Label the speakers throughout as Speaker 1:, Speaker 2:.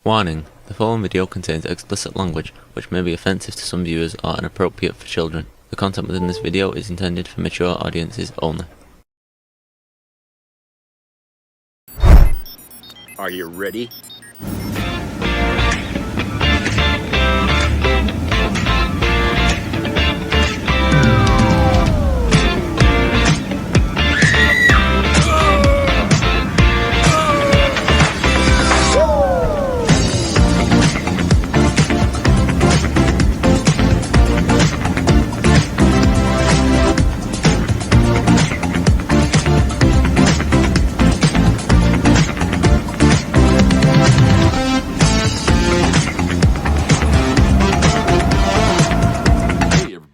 Speaker 1: Warning: the following video contains explicit language, which may be offensive to some viewers or inappropriate for children. The content within this video is intended for mature audiences only.
Speaker 2: Are you ready?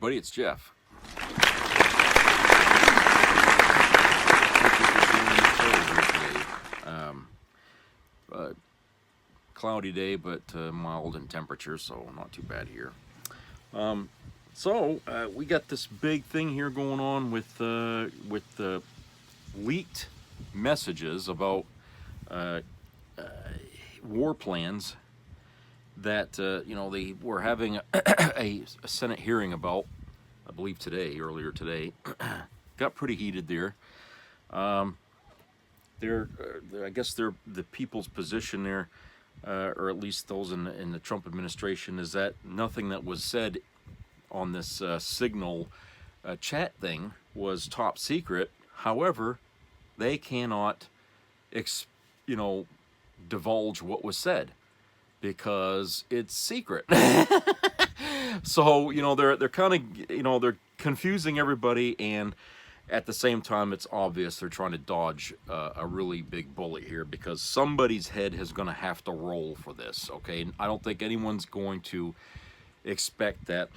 Speaker 2: It's Jeff. Cloudy day, but mild in temperature, so not too bad here. We got this big thing here going on with the leaked messages about war plans that they were having a Senate hearing about, I believe earlier today. Got pretty heated there. I guess the people's position there, or at least those in the Trump administration, is that nothing that was said on this Signal chat thing was top secret. However, they cannot, divulge what was said, because it's secret. So, they're kind of, they're confusing everybody, and at the same time, it's obvious they're trying to dodge a really big bullet here, because somebody's head is going to have to roll for this, okay? I don't think anyone's going to expect that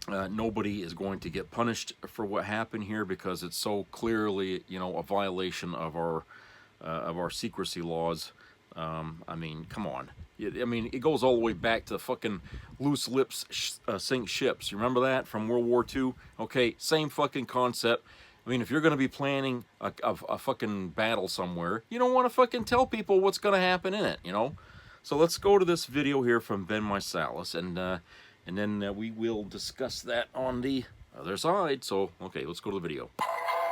Speaker 2: nobody is going to get punished for what happened here, because it's so clearly, a violation of our secrecy laws. I mean, come on. It goes all the way back to fucking loose lips sink ships. You remember that from World War II? Okay, same fucking concept. I mean, if you're going to be planning a fucking battle somewhere, you don't want to fucking tell people what's going to happen in it, So let's go to this video here from Ben Meiselas, and then we will discuss that on the other side. So, okay, let's go to the video.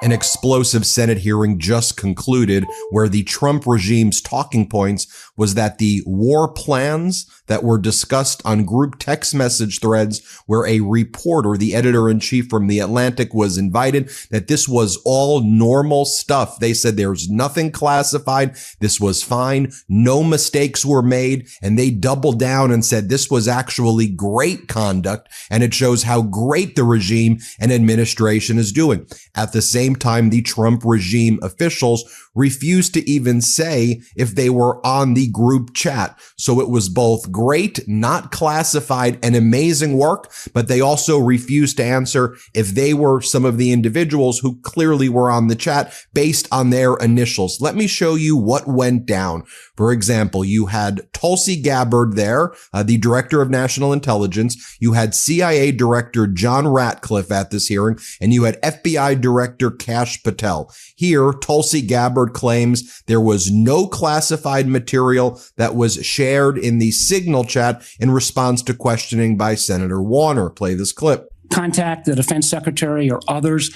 Speaker 3: An explosive Senate hearing just concluded where the Trump regime's talking points was that the war plans that were discussed on group text message threads where a reporter, the editor-in-chief from The Atlantic, was invited, that this was all normal stuff. They said there's nothing classified. This was fine. No mistakes were made. And they doubled down and said this was actually great conduct, and it shows how great the regime and administration is doing. At the same time, the Trump regime officials refused to even say if they were on the group chat. So it was both great, not classified, and amazing work, but they also refused to answer if they were some of the individuals who clearly were on the chat based on their initials. Let me show you what went down. For example, you had Tulsi Gabbard there, the director of national intelligence. You had CIA Director John Ratcliffe at this hearing, and you had FBI Director Kash Patel. Here, Tulsi Gabbard claims there was no classified material that was shared in the Signal chat in response to questioning by Senator Warner. Play this clip.
Speaker 4: Contact the defense secretary or others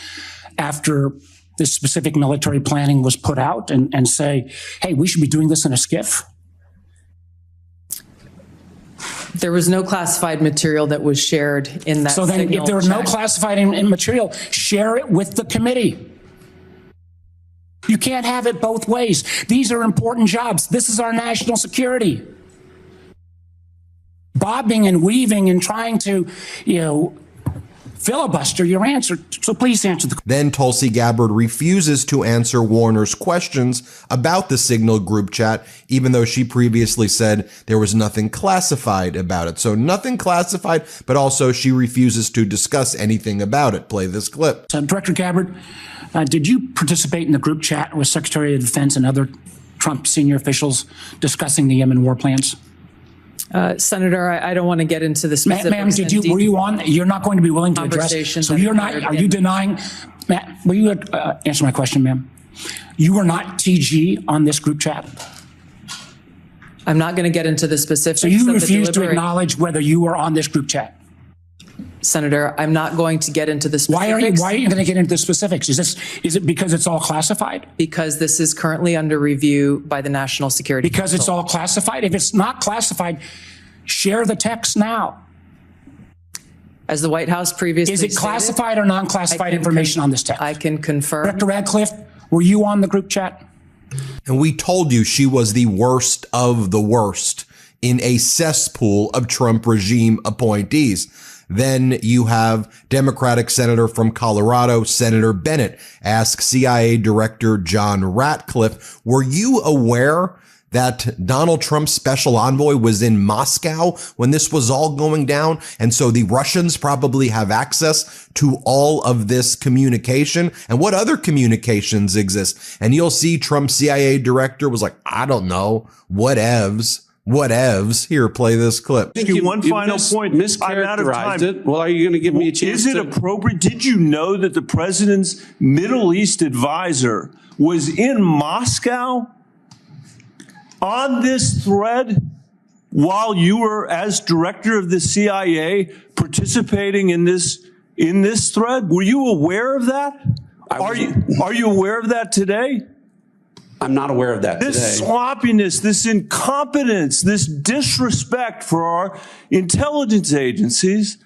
Speaker 4: after this specific military planning was put out and say, hey, we should be doing this in a SCIF?
Speaker 5: There was no classified material that was shared in that.
Speaker 4: So then if there was no classified material, share it with the committee. You can't have it both ways. These are important jobs. This is our national security. Bobbing and weaving and trying to, filibuster your answer. So please answer the question.
Speaker 3: Then Tulsi Gabbard refuses to answer Warner's questions about the Signal group chat, even though she previously said there was nothing classified about it. So nothing classified, but also she refuses to discuss anything about it. Play this clip.
Speaker 4: So Director Gabbard, did you participate in the group chat with Secretary of Defense and other Trump senior officials discussing the Yemen war plans?
Speaker 5: Senator, I don't want to get into the specifics.
Speaker 4: Ma'am, were you on? You're not going to be willing to address. So you're not, are you denying, will you answer my question, ma'am? You were not TG on this group chat?
Speaker 5: I'm not going to get into the specifics.
Speaker 4: So you
Speaker 5: of the
Speaker 4: refuse to
Speaker 5: deliberate-
Speaker 4: acknowledge whether you were on this group chat?
Speaker 5: Senator, I'm not going to get into the specifics.
Speaker 4: Why are you going to get into the specifics? Is it because it's all classified?
Speaker 5: Because this is currently under review by the National Security
Speaker 4: Because it's
Speaker 5: Council.
Speaker 4: all classified? If it's not classified, share the text now.
Speaker 5: As the White House previously
Speaker 4: Is it
Speaker 5: stated,
Speaker 4: classified or non-classified
Speaker 5: I can
Speaker 4: information on this text?
Speaker 5: I can confirm.
Speaker 4: Director Radcliffe, were you on the group chat?
Speaker 3: And we told you she was the worst of the worst in a cesspool of Trump regime appointees. Then you have Democratic Senator from Colorado, Senator Bennett, ask CIA Director John Ratcliffe, were you aware that Donald Trump's special envoy was in Moscow when this was all going down? And so the Russians probably have access to all of this communication. And what other communications exist? And you'll see Trump's CIA director was like, I don't know, whatevs. Here, play this clip.
Speaker 6: Thank you. One final point. I'm out of time.
Speaker 7: It. Well, are you going to give me a chance?
Speaker 6: Is it appropriate? Did you know that the president's Middle East advisor was in Moscow on this thread while you were, as director of the CIA, participating in this thread? Were you aware of that? Are you aware of that today?
Speaker 7: I'm not aware of that
Speaker 6: This
Speaker 7: today.
Speaker 6: sloppiness, this incompetence, this disrespect for our intelligence agencies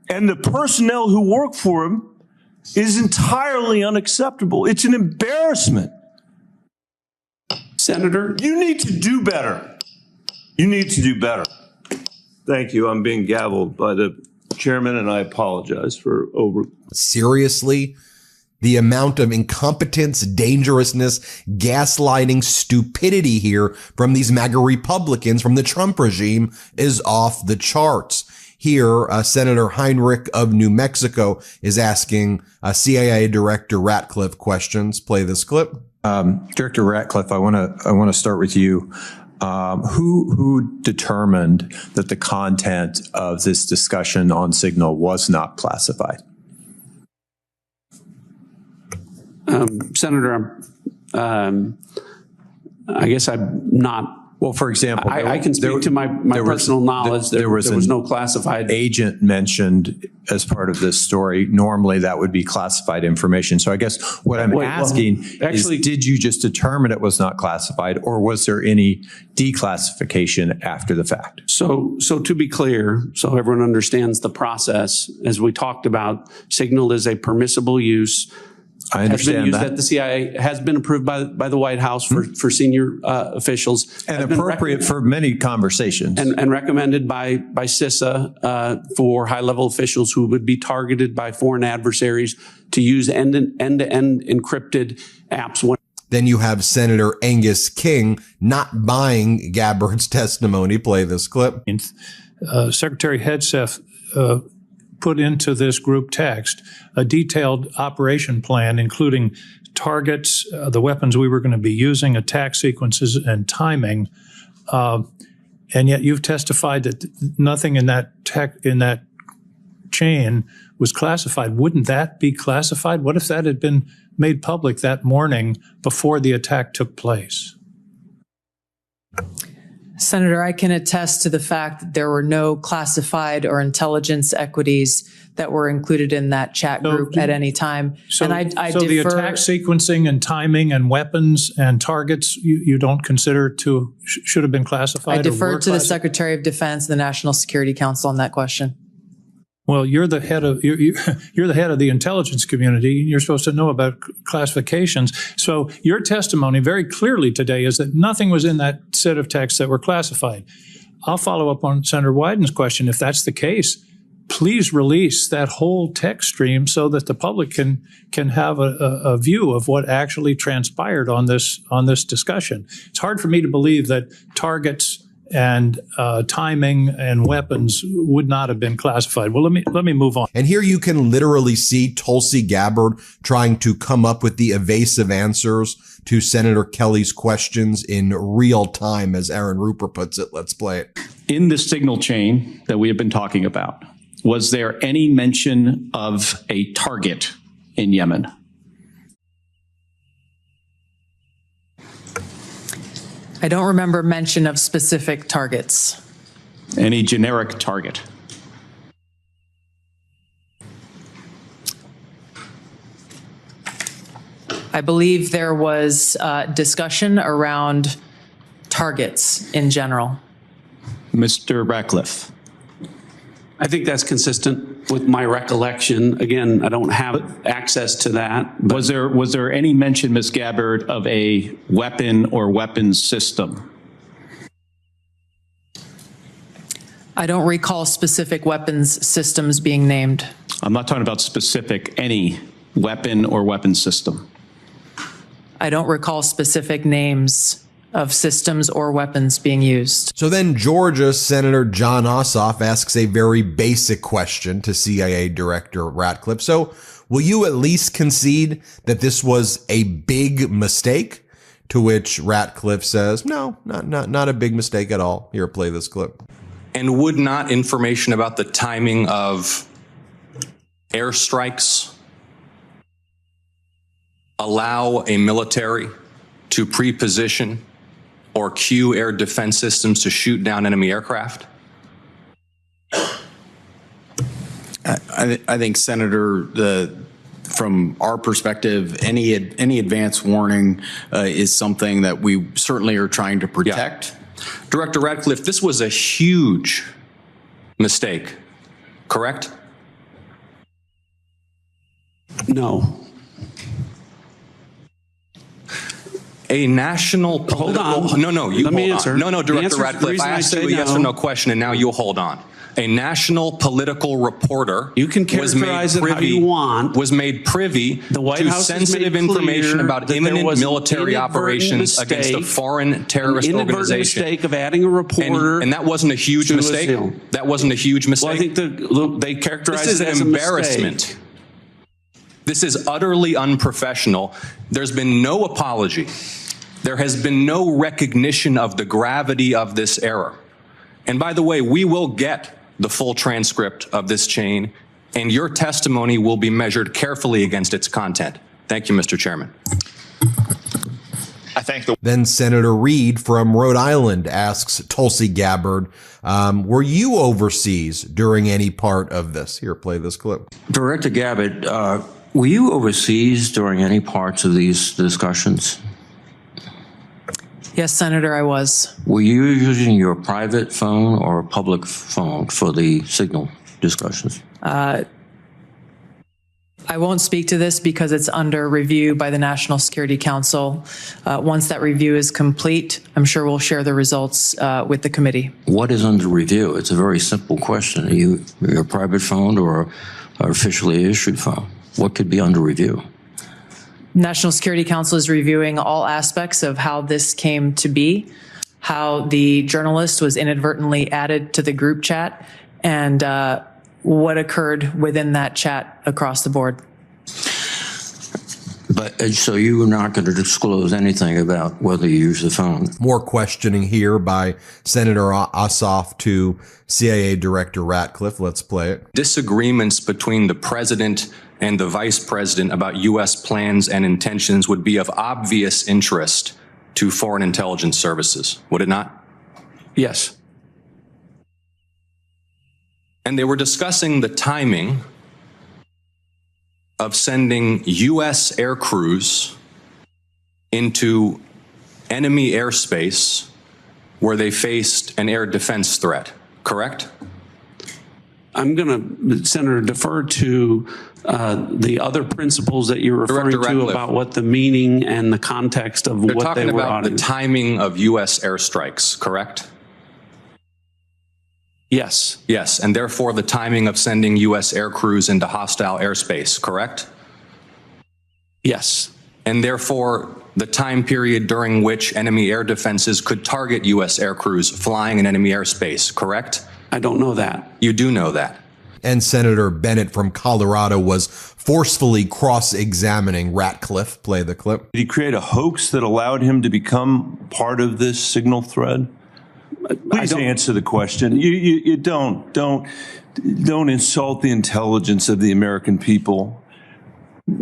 Speaker 6: and the personnel who work for them is entirely unacceptable. It's an embarrassment.
Speaker 7: Senator,
Speaker 6: You need to do better. You need to do better. Thank you. I'm being gavelled by the chairman, and I apologize for over.
Speaker 3: Seriously? The amount of incompetence, dangerousness, gaslighting, stupidity here from these MAGA Republicans from the Trump regime is off the charts. Here, Senator Heinrich of New Mexico is asking CIA Director Ratcliffe questions. Play this clip.
Speaker 8: Director Ratcliffe, I want to start with you. Who determined that the content of this discussion on Signal was not classified?
Speaker 7: Senator, I guess I'm not.
Speaker 8: Well, for example,
Speaker 7: I can speak to my personal knowledge. There was no classified
Speaker 8: agent mentioned as part of this story. Normally, that would be classified information. So I guess what I'm asking is, did you just determine it was not classified, or was there any declassification after the fact?
Speaker 7: So to be clear, so everyone understands the process, as we talked about, Signal is a permissible use.
Speaker 8: I understand that.
Speaker 7: At the CIA, has been approved by the White House for senior officials.
Speaker 8: And appropriate for many conversations.
Speaker 7: And recommended by CISA for high-level officials who would be targeted by foreign adversaries to use end-to-end encrypted apps.
Speaker 3: Then you have Senator Angus King not buying Gabbard's testimony. Play this clip.
Speaker 9: Secretary Hegseth put into this group text a detailed operation plan, including targets, the weapons we were going to be using, attack sequences, and timing. And yet you've testified that nothing in that chain was classified. Wouldn't that be classified? What if that had been made public that morning before the attack took place?
Speaker 5: Senator, I can attest to the fact that there were no classified or intelligence equities that were included in that chat group at any time.
Speaker 9: So,
Speaker 5: and I
Speaker 9: so the
Speaker 5: defer,
Speaker 9: attack sequencing and timing and weapons and targets you don't consider should have been classified?
Speaker 5: I defer to the
Speaker 9: classified?
Speaker 5: Secretary of Defense, the National Security Council on that question.
Speaker 9: Well, you're the head of you're the head of the intelligence community. You're supposed to know about classifications. So your testimony very clearly today is that nothing was in that set of texts that were classified. I'll follow up on Senator Wyden's question. If that's the case, please release that whole text stream so that the public can have a view of what actually transpired on this discussion. It's hard for me to believe that targets and timing and weapons would not have been classified. Well, let me move on.
Speaker 3: And here you can literally see Tulsi Gabbard trying to come up with the evasive answers to Senator Kelly's questions in real time, as Aaron Rupert puts it. Let's play it.
Speaker 10: In the signal chain that we have been talking about, was there any mention of a target in Yemen?
Speaker 5: I don't remember mention of specific targets.
Speaker 10: Any generic target?
Speaker 5: I believe there was discussion around targets in general.
Speaker 10: Mr. Ratcliffe?
Speaker 7: I think that's consistent with my recollection. Again, I don't have access to that.
Speaker 10: Was there any mention, Ms. Gabbard, of a weapon or weapons system?
Speaker 5: I don't recall specific weapons systems being named.
Speaker 10: I'm not talking about specific, any weapon or weapon system.
Speaker 5: I don't recall specific names of systems or weapons being used.
Speaker 3: So then Georgia Senator Jon Ossoff asks a very basic question to CIA Director Ratcliffe. So will you at least concede that this was a big mistake? To which Ratcliffe says, no, not a big mistake at all. Here, play this clip.
Speaker 11: And would not information about the timing of airstrikes allow a military to pre-position or cue air defense systems to shoot down enemy aircraft?
Speaker 12: I think, Senator, from our perspective, any advance warning is something that we certainly are trying to protect.
Speaker 11: Yeah. Director Ratcliffe, this was a huge mistake, correct?
Speaker 7: No.
Speaker 11: A national political...
Speaker 7: Hold on.
Speaker 11: No, you
Speaker 7: Let me answer.
Speaker 11: No, Director Ratcliffe, I asked you a yes or no question, and now you'll hold on. A national political reporter
Speaker 7: you can characterize it how you want.
Speaker 11: Was made privy to sensitive information about imminent military operations against a foreign terrorist organization.
Speaker 7: Mistake of adding a reporter,
Speaker 11: and that wasn't a huge mistake. That wasn't a huge mistake.
Speaker 7: Well, I think they characterized it as
Speaker 11: an embarrassment. This is utterly unprofessional. There's been no apology. There has been no recognition of the gravity of this error. And by the way, we will get the full transcript of this chain, and your testimony will be measured carefully against its content. Thank you, Mr. Chairman.
Speaker 3: Then Senator Reed from Rhode Island asks Tulsi Gabbard, were you overseas during any part of this? Here, play this clip.
Speaker 13: Director Gabbard, were you overseas during any parts of these discussions?
Speaker 5: Yes, Senator, I was.
Speaker 13: Were you using your private phone or a public phone for the signal discussions?
Speaker 5: I won't speak to this because it's under review by the National Security Council. Once that review is complete, I'm sure we'll share the results with the committee.
Speaker 13: What is under review? It's a very simple question. Are you your private phone or an officially issued phone? What could be under review?
Speaker 5: National Security Council is reviewing all aspects of how this came to be, how the journalist was inadvertently added to the group chat, and what occurred within that chat across the board.
Speaker 13: But so you were not going to disclose anything about whether you use the phone?
Speaker 3: More questioning here by Senator Ossoff to CIA Director Ratcliffe. Let's play it.
Speaker 11: Disagreements between the president and the vice president about U.S. plans and intentions would be of obvious interest to foreign intelligence services, would it not?
Speaker 7: Yes.
Speaker 11: And they were discussing the timing of sending U.S. air crews into enemy airspace where they faced an air defense threat, correct?
Speaker 7: I'm going to, Senator, defer to the other principles that you're referring to about what the meaning and the context of what they were
Speaker 11: talking about
Speaker 7: auditing.
Speaker 11: the timing of U.S. airstrikes, correct?
Speaker 7: Yes.
Speaker 11: Yes, and therefore the timing of sending U.S. air crews into hostile airspace, correct?
Speaker 7: Yes.
Speaker 11: And therefore the time period during which enemy air defenses could target U.S. air crews flying in enemy airspace, correct?
Speaker 7: I don't know that.
Speaker 11: You do know that.
Speaker 3: And Senator Bennett from Colorado was forcefully cross-examining Ratcliffe. Play the clip.
Speaker 6: Did he create a hoax that allowed him to become part of this signal thread? Please answer the question. You don't insult the intelligence of the American people.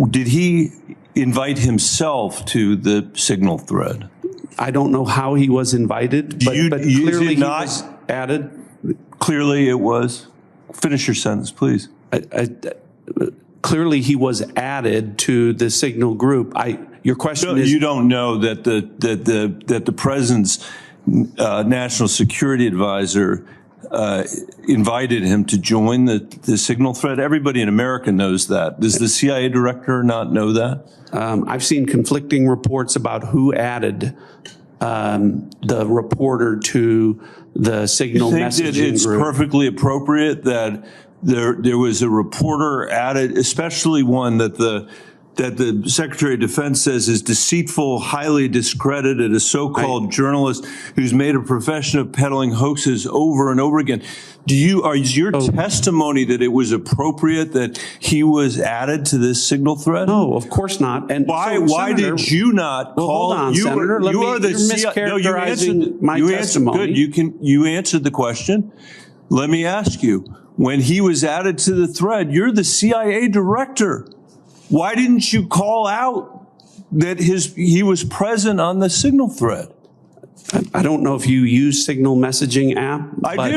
Speaker 6: Did he invite himself to the signal thread?
Speaker 7: I don't know how he was invited, but clearly he was added.
Speaker 6: Clearly it was. Finish your sentence, please.
Speaker 7: Clearly he was added to the Signal group. Your question is,
Speaker 6: you don't know that the president's national security advisor invited him to join the Signal thread. Everybody in America knows that. Does the CIA director not know that?
Speaker 7: I've seen conflicting reports about who added the reporter to the Signal messaging
Speaker 6: group. It's
Speaker 7: group.
Speaker 6: Perfectly appropriate that there was a reporter added, especially one that the Secretary of Defense says is deceitful, highly discredited, a so-called journalist who's made a profession of peddling hoaxes over and over again. Is your testimony that it was appropriate that he was added to this Signal thread?
Speaker 7: No, of course not. And
Speaker 6: why did you not call?
Speaker 7: Hold on, Senator. You're mischaracterizing my testimony.
Speaker 6: Good. You answered the question. Let me ask you: when he was added to the thread, you're the CIA director. Why didn't you call out that he was present on the Signal thread?
Speaker 7: I don't know if you use Signal messaging app.
Speaker 6: I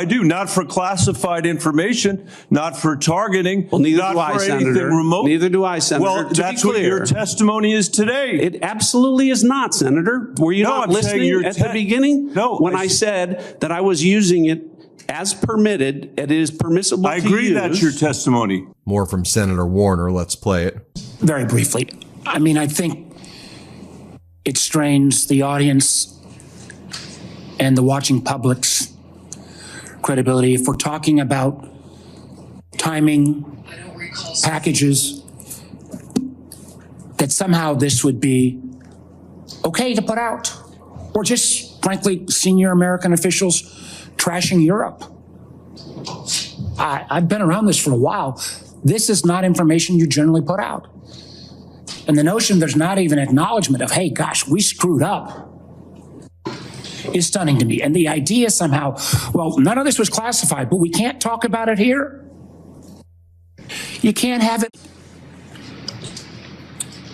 Speaker 6: do. Not for classified information, not for targeting.
Speaker 7: Well, neither do I, Senator.
Speaker 6: Remote.
Speaker 7: Neither do I, Senator.
Speaker 6: Well, that's what your testimony is today.
Speaker 7: It absolutely is not, Senator. Were you not listening at the beginning?
Speaker 6: No.
Speaker 7: When I said that I was using it as permitted, it is permissible to use.
Speaker 6: I agree that's your testimony.
Speaker 3: More from Senator Warner. Let's play it.
Speaker 4: Very briefly. I mean, I think it strains the audience and the watching public's credibility if we're talking about timing, packages, that somehow this would be okay to put out, or just, frankly, senior American officials trashing Europe. I've been around this for a while. This is not information you generally put out. And the notion there's not even acknowledgement of, hey, gosh, we screwed up, is stunning to me. And the idea somehow, well, none of this was classified, but we can't talk about it here. You can't have it.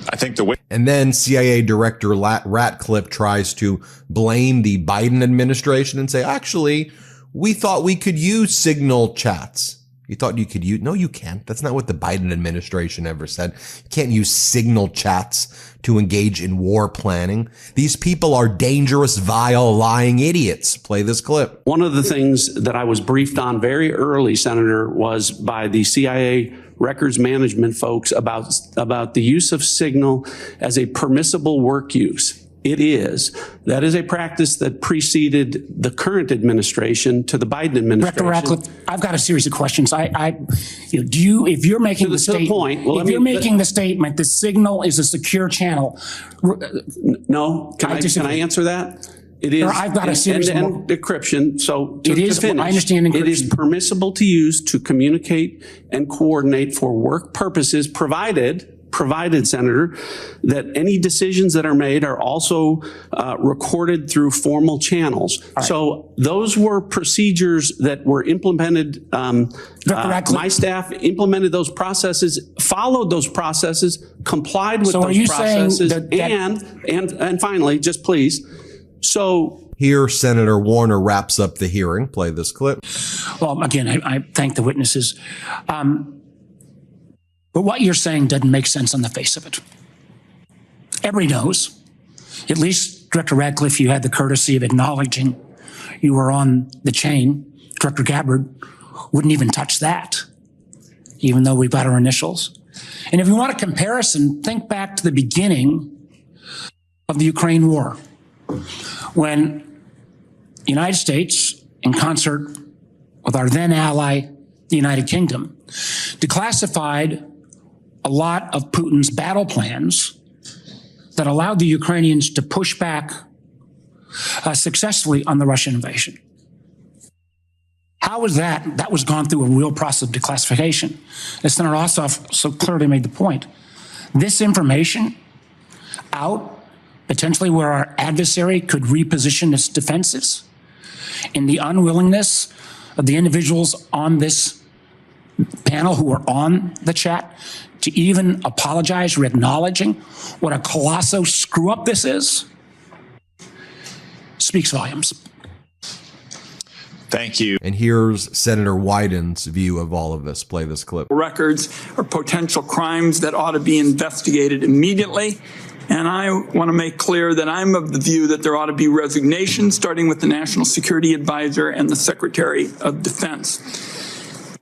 Speaker 3: I think the way. And then CIA Director Ratcliffe tries to blame the Biden administration and say, actually, we thought we could use Signal chats. You thought you could use? No, you can't. That's not what the Biden administration ever said. You can't use Signal chats to engage in war planning. These people are dangerous, vile, lying idiots. Play this clip.
Speaker 7: One of the things that I was briefed on very early, Senator, was by the CIA records management folks about the use of Signal as a permissible work use. It is. That is a practice that preceded the current administration to the Biden administration.
Speaker 4: Director Ratcliffe, I've got a series of questions. If you're making the statement, the statement, the Signal is a secure channel.
Speaker 7: No, can I answer that? It is.
Speaker 4: I've got a series of
Speaker 7: encryption. So
Speaker 4: it is.
Speaker 7: To finish,
Speaker 4: I understand encryption.
Speaker 7: It is permissible to use to communicate and coordinate for work purposes, provided, Senator, that any decisions that are made are also recorded through formal channels. Right. So those were procedures that were implemented. My staff implemented those processes, followed those processes, complied with those processes, and finally, just please. So
Speaker 3: here, Senator Warner wraps up the hearing. Play this clip.
Speaker 4: Well, again, I thank the witnesses. But what you're saying doesn't make sense on the face of it. Everybody knows, at least Director Ratcliffe, you had the courtesy of acknowledging you were on the chain. Director Gabbard wouldn't even touch that, even though we've got our initials. And if you want a comparison, think back to the beginning of the Ukraine war, when the United States, in concert with our then ally, the United Kingdom, declassified a lot of Putin's battle plans that allowed the Ukrainians to push back successfully on the Russian invasion. How was that? That was gone through a real process of declassification. As Senator Ossoff so clearly made the point, this information out potentially where our adversary could reposition its defenses, in the unwillingness of the individuals on this panel who were on the chat to even apologize or acknowledging what a colossal screw up this is. speaks volumes.
Speaker 3: Thank you. And here's Senator Wyden's view of all of this. Play this clip.
Speaker 14: Records are potential crimes that ought to be investigated immediately. And I want to make clear that I'm of the view that there ought to be resignation, starting with the National Security Advisor and the Secretary of Defense.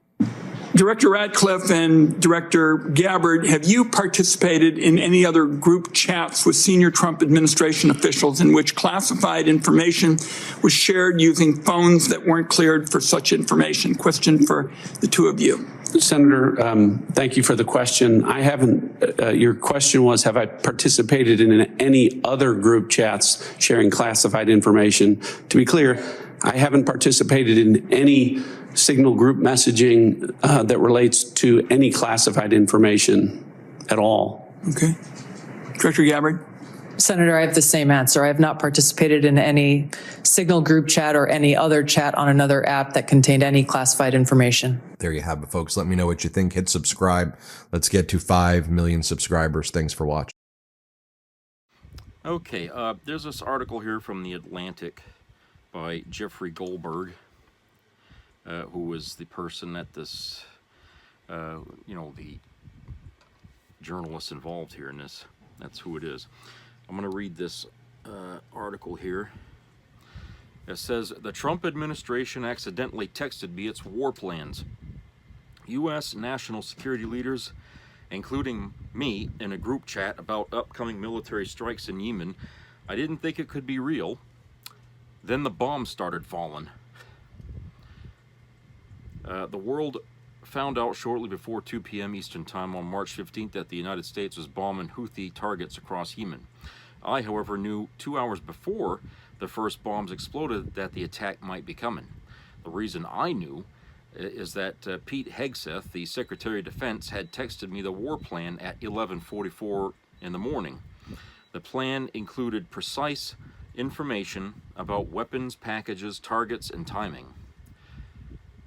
Speaker 14: Director Ratcliffe and Director Gabbard, have you participated in any other group chats with senior Trump administration officials in which classified information was shared using phones that weren't cleared for such information? Question for the two of you.
Speaker 7: Senator, thank you for the question. I haven't, your question was, have I participated in any other group chats sharing classified information? To be clear, I haven't participated in any Signal group messaging that relates to any classified information at all.
Speaker 14: Okay. Director Gabbard.
Speaker 5: Senator, I have the same answer. I have not participated in any Signal group chat or any other chat on another app that contained any classified information.
Speaker 3: There you have it, folks. Let me know what you think. Hit subscribe. Let's get to 5 million subscribers. Thanks for watching.
Speaker 2: Okay, there's this article here from The Atlantic by Jeffrey Goldberg, who was the person at this, the journalist involved here in this. That's who it is. I'm going to read this article here. It says, the Trump administration accidentally texted me its war plans. U.S. national security leaders, including me, in a group chat about upcoming military strikes in Yemen. I didn't think it could be real. Then the bombs started falling. The world found out shortly before 2 p.m. Eastern Time on March 15th that the United States was bombing Houthi targets across Yemen. I, however, knew 2 hours before the first bombs exploded that the attack might be coming. The reason I knew is that Pete Hegseth, the Secretary of Defense, had texted me the war plan at 11:44 in the morning. The plan included precise information about weapons, packages, targets, and timing.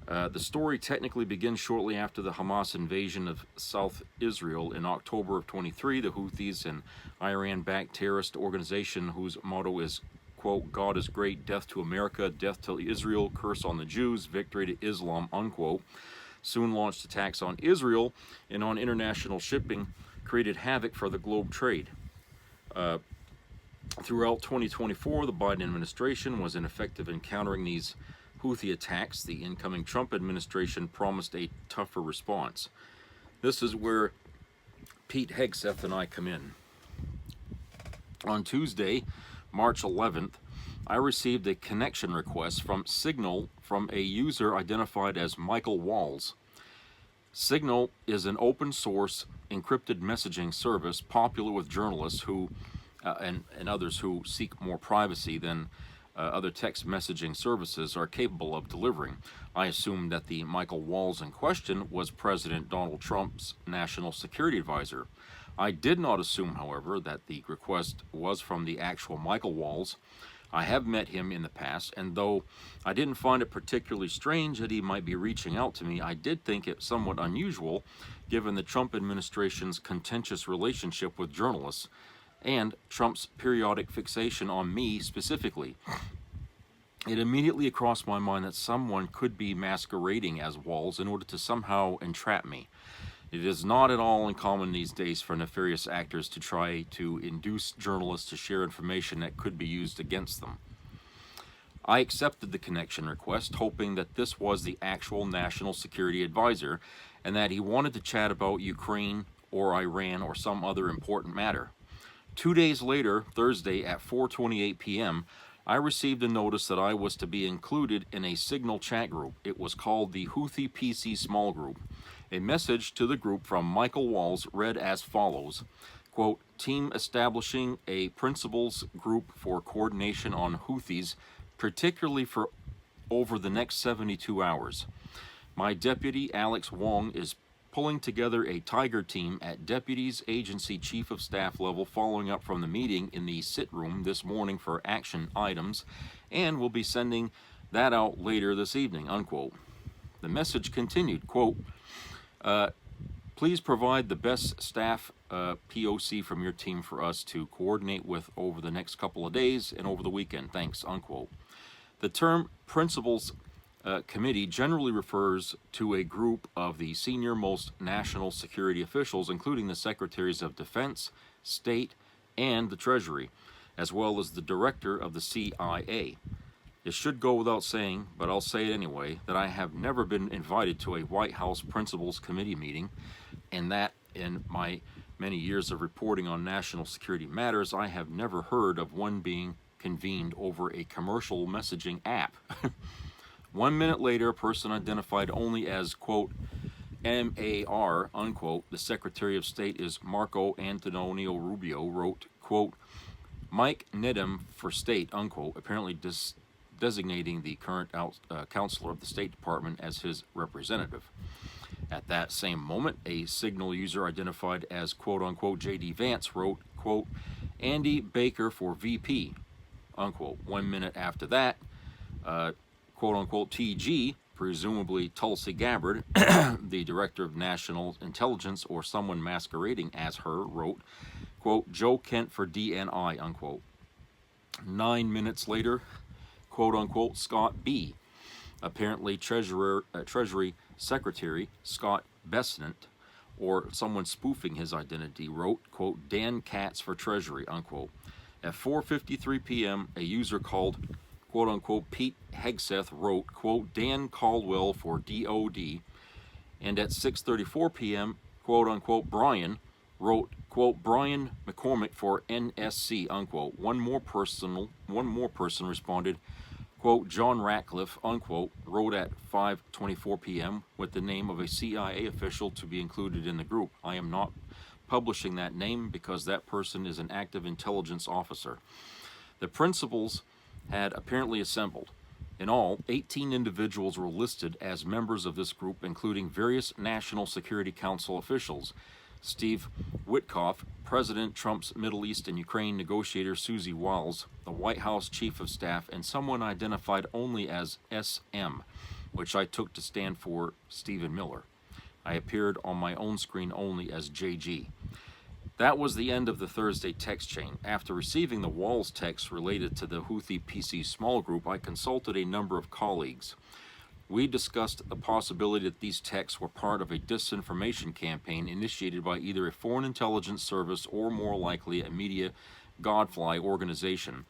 Speaker 2: The story technically begins shortly after the Hamas invasion of South Israel in October of 23. The Houthis, an Iran-backed terrorist organization whose motto is, quote, God is great, death to America, death to Israel, curse on the Jews, victory to Islam, unquote, soon launched attacks on Israel and on international shipping, created havoc for the globe trade. Throughout 2024, the Biden administration was ineffective in countering these Houthi attacks. The incoming Trump administration promised a tougher response. This is where Pete Hegseth and I come in. On Tuesday, March 11th, I received a connection request from Signal from a user identified as Michael Walls. Signal is an open source encrypted messaging service popular with journalists who and others who seek more privacy than other text messaging services are capable of delivering. I assumed that the Michael Walls in question was President Donald Trump's national security advisor. I did not assume, however, that the request was from the actual Michael Walls. I have met him in the past, and though I didn't find it particularly strange that he might be reaching out to me, I did think it somewhat unusual given the Trump administration's contentious relationship with journalists and Trump's periodic fixation on me specifically. It immediately crossed my mind that someone could be masquerading as Walls in order to somehow entrap me. It is not at all uncommon these days for nefarious actors to try to induce journalists to share information that could be used against them. I accepted the connection request, hoping that this was the actual national security advisor and that he wanted to chat about Ukraine or Iran or some other important matter. 2 days later, Thursday at 4:28 p.m., I received a notice that I was to be included in a Signal chat group. It was called the Houthi PC Small Group. A message to the group from Michael Walls read as follows, quote, team establishing a principals group for coordination on Houthis, particularly for over the next 72 hours. My deputy, Alex Wong, is pulling together a Tiger team at Deputies Agency Chief of Staff level following up from the meeting in the sit room this morning for action items, and will be sending that out later this evening, unquote. The message continued, quote, please provide the best staff POC from your team for us to coordinate with over the next couple of days and over the weekend. Thanks, unquote. The term principals committee generally refers to a group of the senior-most national security officials, including the Secretaries of Defense, State, and the Treasury, as well as the director of the CIA. It should go without saying, but I'll say it anyway, that I have never been invited to a White House Principals Committee meeting, and that in my many years of reporting on national security matters, I have never heard of one being convened over a commercial messaging app. 1 minute later, a person identified only as, quote, MAR, unquote, the Secretary of State is Marco Antonio Rubio, wrote, quote, Mike Needham for State, unquote, apparently designating the current counselor of the State Department as his representative. At that same moment, a Signal user identified as, quote, unquote, J.D. Vance wrote, quote, Andy Baker for VP, unquote. 1 minute after that, quote unquote TG, presumably Tulsi Gabbard, the Director of National Intelligence or someone masquerading as her, wrote, quote, Joe Kent for DNI, unquote. 9 minutes later, quote unquote Scott B, apparently Treasury Secretary Scott Bessent, or someone spoofing his identity, wrote, quote, Dan Katz for Treasury, unquote. At 4:53 p.m., a user called, quote unquote, Pete Hegseth wrote, quote, Dan Caldwell for DOD, and at 6:34 p.m., quote unquote, Brian wrote, quote, Brian McCormick for NSC, unquote. One more person responded, quote, John Ratcliffe, unquote, wrote at 5:24 p.m. with the name of a CIA official to be included in the group. I am not publishing that name because that person is an active intelligence officer. The principals had apparently assembled. In all, 18 individuals were listed as members of this group, including various National Security Council officials. Steve Witkoff, President Trump's Middle East and Ukraine negotiator Susie Wiles, the White House Chief of Staff, and someone identified only as SM, which I took to stand for Stephen Miller. I appeared on my own screen only as JG. That was the end of the Thursday text chain. After receiving the Walls text related to the Houthi PC small group, I consulted a number of colleagues. We discussed the possibility that these texts were part of a disinformation campaign initiated by either a foreign intelligence service or, more likely, a media godfly organization,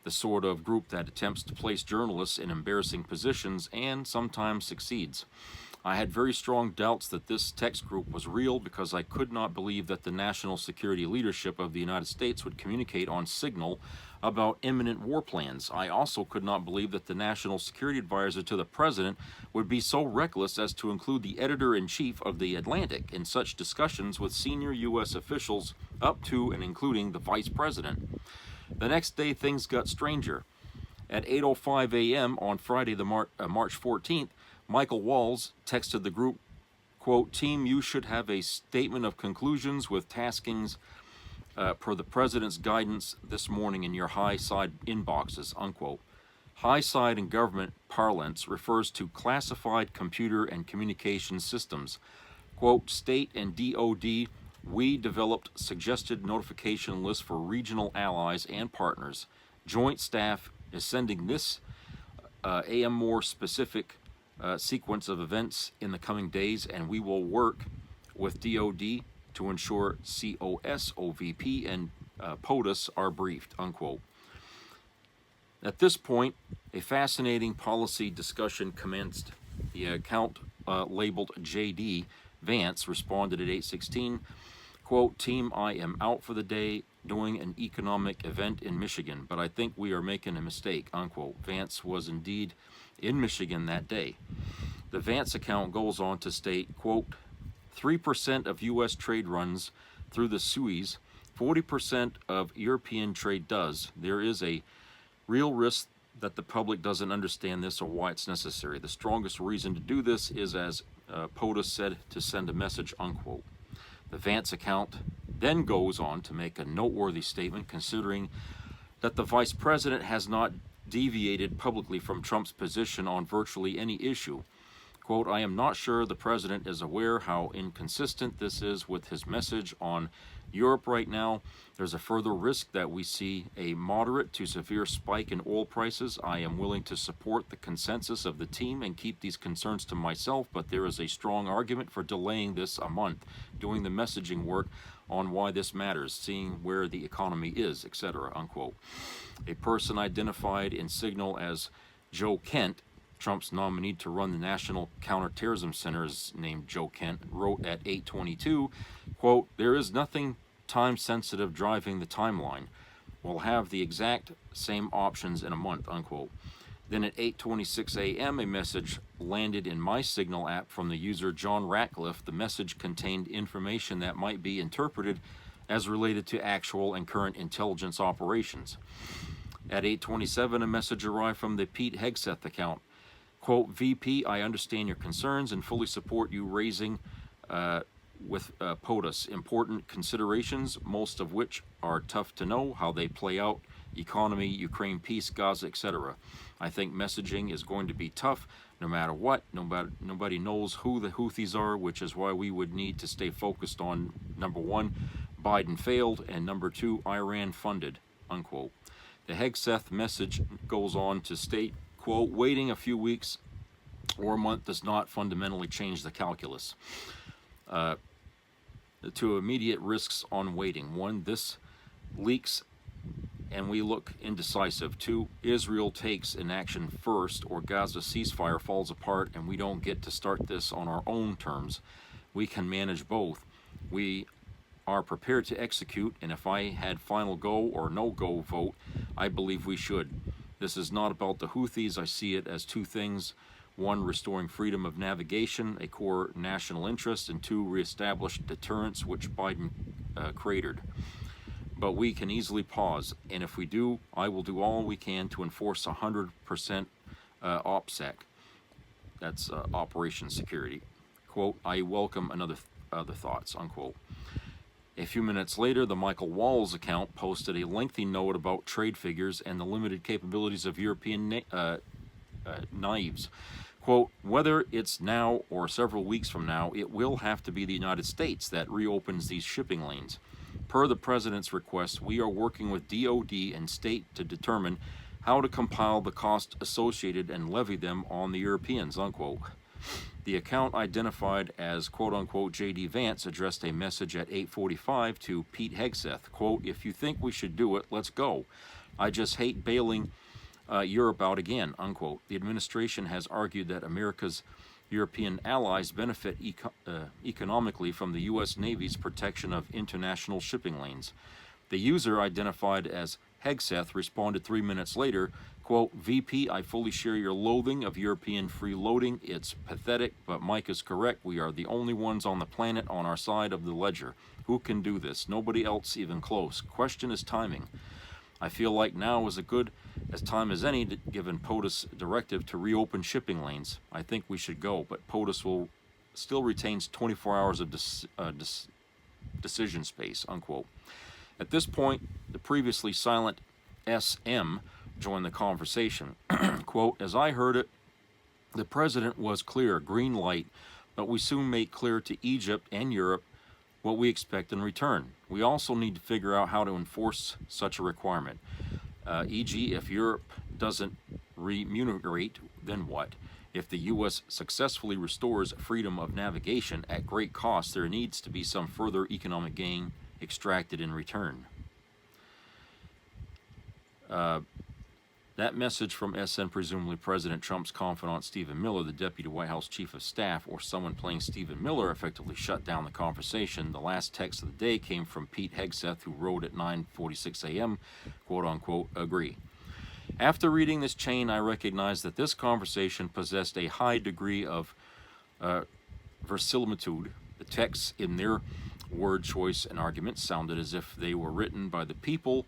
Speaker 2: the sort of group that attempts to place journalists in embarrassing positions and sometimes succeeds. I had very strong doubts that this text group was real because I could not believe that the national security leadership of the United States would communicate on Signal about imminent war plans. I also could not believe that the national security advisor to the president would be so reckless as to include the editor-in-chief of The Atlantic in such discussions with senior U.S. officials up to and including the vice president. The next day, things got stranger. At 8:05 a.m. on Friday, March 14th, Michael Walls texted the group, quote, Team, you should have a statement of conclusions with taskings per the president's guidance this morning in your high side inboxes, unquote. High side in government parlance refers to classified computer and communication systems. Quote, State and DOD, we developed suggested notification lists for regional allies and partners. Joint staff is sending this more specific sequence of events in the coming days, and we will work with DOD to ensure COSOVP and POTUS are briefed, unquote. At this point, a fascinating policy discussion commenced. The account labeled JD Vance responded at 8:16, quote, Team, I am out for the day doing an economic event in Michigan, but I think we are making a mistake, unquote. Vance was indeed in Michigan that day. The Vance account goes on to state, quote, 3% of U.S. trade runs through the Suez, 40% of European trade does. There is a real risk that the public doesn't understand this or why it's necessary. The strongest reason to do this is, as POTUS said, to send a message, unquote. The Vance account then goes on to make a noteworthy statement considering that the vice president has not deviated publicly from Trump's position on virtually any issue. Quote, I am not sure the president is aware how inconsistent this is with his message on Europe right now. There's a further risk that we see a moderate to severe spike in oil prices. I am willing to support the consensus of the team and keep these concerns to myself, but there is a strong argument for delaying this a month, doing the messaging work on why this matters, seeing where the economy is, etc., unquote. A person identified in Signal as Joe Kent, Trump's nominee to run the National Counterterrorism Center, is named Joe Kent, wrote at 8:22, quote, there is nothing time-sensitive driving the timeline. We'll have the exact same options in a month, unquote. Then at 8:26 a.m., a message landed in my Signal app from the user John Ratcliffe. The message contained information that might be interpreted as related to actual and current intelligence operations. At 8:27, a message arrived from the Pete Hegseth account. Quote, VP, I understand your concerns and fully support you raising with POTUS important considerations, most of which are tough to know how they play out: economy, Ukraine peace, Gaza, etc. I think messaging is going to be tough no matter what. Nobody knows who the Houthis are, which is why we would need to stay focused on, number one, Biden failed, and number two, Iran funded, unquote. The Hegseth message goes on to state, quote, waiting a few weeks or a month does not fundamentally change the calculus. To immediate risks on waiting. One, this leaks and we look indecisive. Two, Israel takes inaction first, or Gaza ceasefire falls apart and we don't get to start this on our own terms. We can manage both. We are prepared to execute, and if I had final go or no go vote, I believe we should. This is not about the Houthis. I see it as two things. One, restoring freedom of navigation, a core national interest, and two, reestablish deterrence, which Biden cratered. But we can easily pause, and if we do, I will do all we can to enforce 100% OPSEC. That's Operation Security. Quote, I welcome other thoughts, unquote. A few minutes later, the Michael Walls account posted a lengthy note about trade figures and the limited capabilities of European knives. Quote, whether it's now or several weeks from now, it will have to be the United States that reopens these shipping lanes. Per the President's request, we are working with DOD and state to determine how to compile the cost associated and levy them on the Europeans, unquote. The account identified as quote-unquote J.D. Vance addressed a message at 8:45 to Pete Hegseth. Quote, if you think we should do it, let's go. I just hate bailing Europe out again, unquote. The administration has argued that America's European allies benefit economically from the U.S. Navy's protection of international shipping lanes. The user, identified as Hegseth, responded 3 minutes later, quote, VP, I fully share your loathing of European freeloading. It's pathetic, but Mike is correct. We are the only ones on the planet on our side of the ledger. Who can do this? Nobody else even close. Question is timing. I feel like now is as good as time as any, given POTUS directive to reopen shipping lanes. I think we should go, but POTUS still retains 24 hours of decision space, unquote. At this point, the previously silent SM joined the conversation. Quote, as I heard it, the president was clear, green light, but we soon made clear to Egypt and Europe what we expect in return. We also need to figure out how to enforce such a requirement. E.g., if Europe doesn't remunerate, then what? If the U.S. successfully restores freedom of navigation at great cost, there needs to be some further economic gain extracted in return. That message from SN, presumably President Trump's confidant Stephen Miller, the Deputy White House Chief of Staff, or someone playing Stephen Miller, effectively shut down the conversation. The last text of the day came from Pete Hegseth, who wrote at 9:46 a.m., quote-unquote, agree. After reading this chain, I recognized that this conversation possessed a high degree of verisimilitude. The texts in their word choice and arguments sounded as if they were written by the people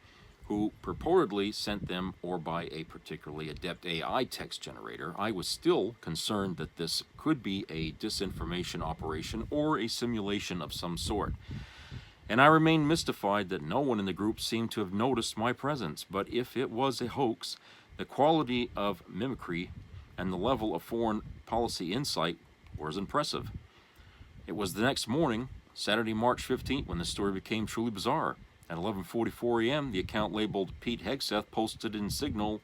Speaker 2: who purportedly sent them, or by a particularly adept AI text generator. I was still concerned that this could be a disinformation operation or a simulation of some sort. And I remained mystified that no one in the group seemed to have noticed my presence. But if it was a hoax, the quality of mimicry and the level of foreign policy insight was impressive. It was the next morning, Saturday, March 15th, when the story became truly bizarre. At 11:44 a.m., the account labeled Pete Hegseth posted in Signal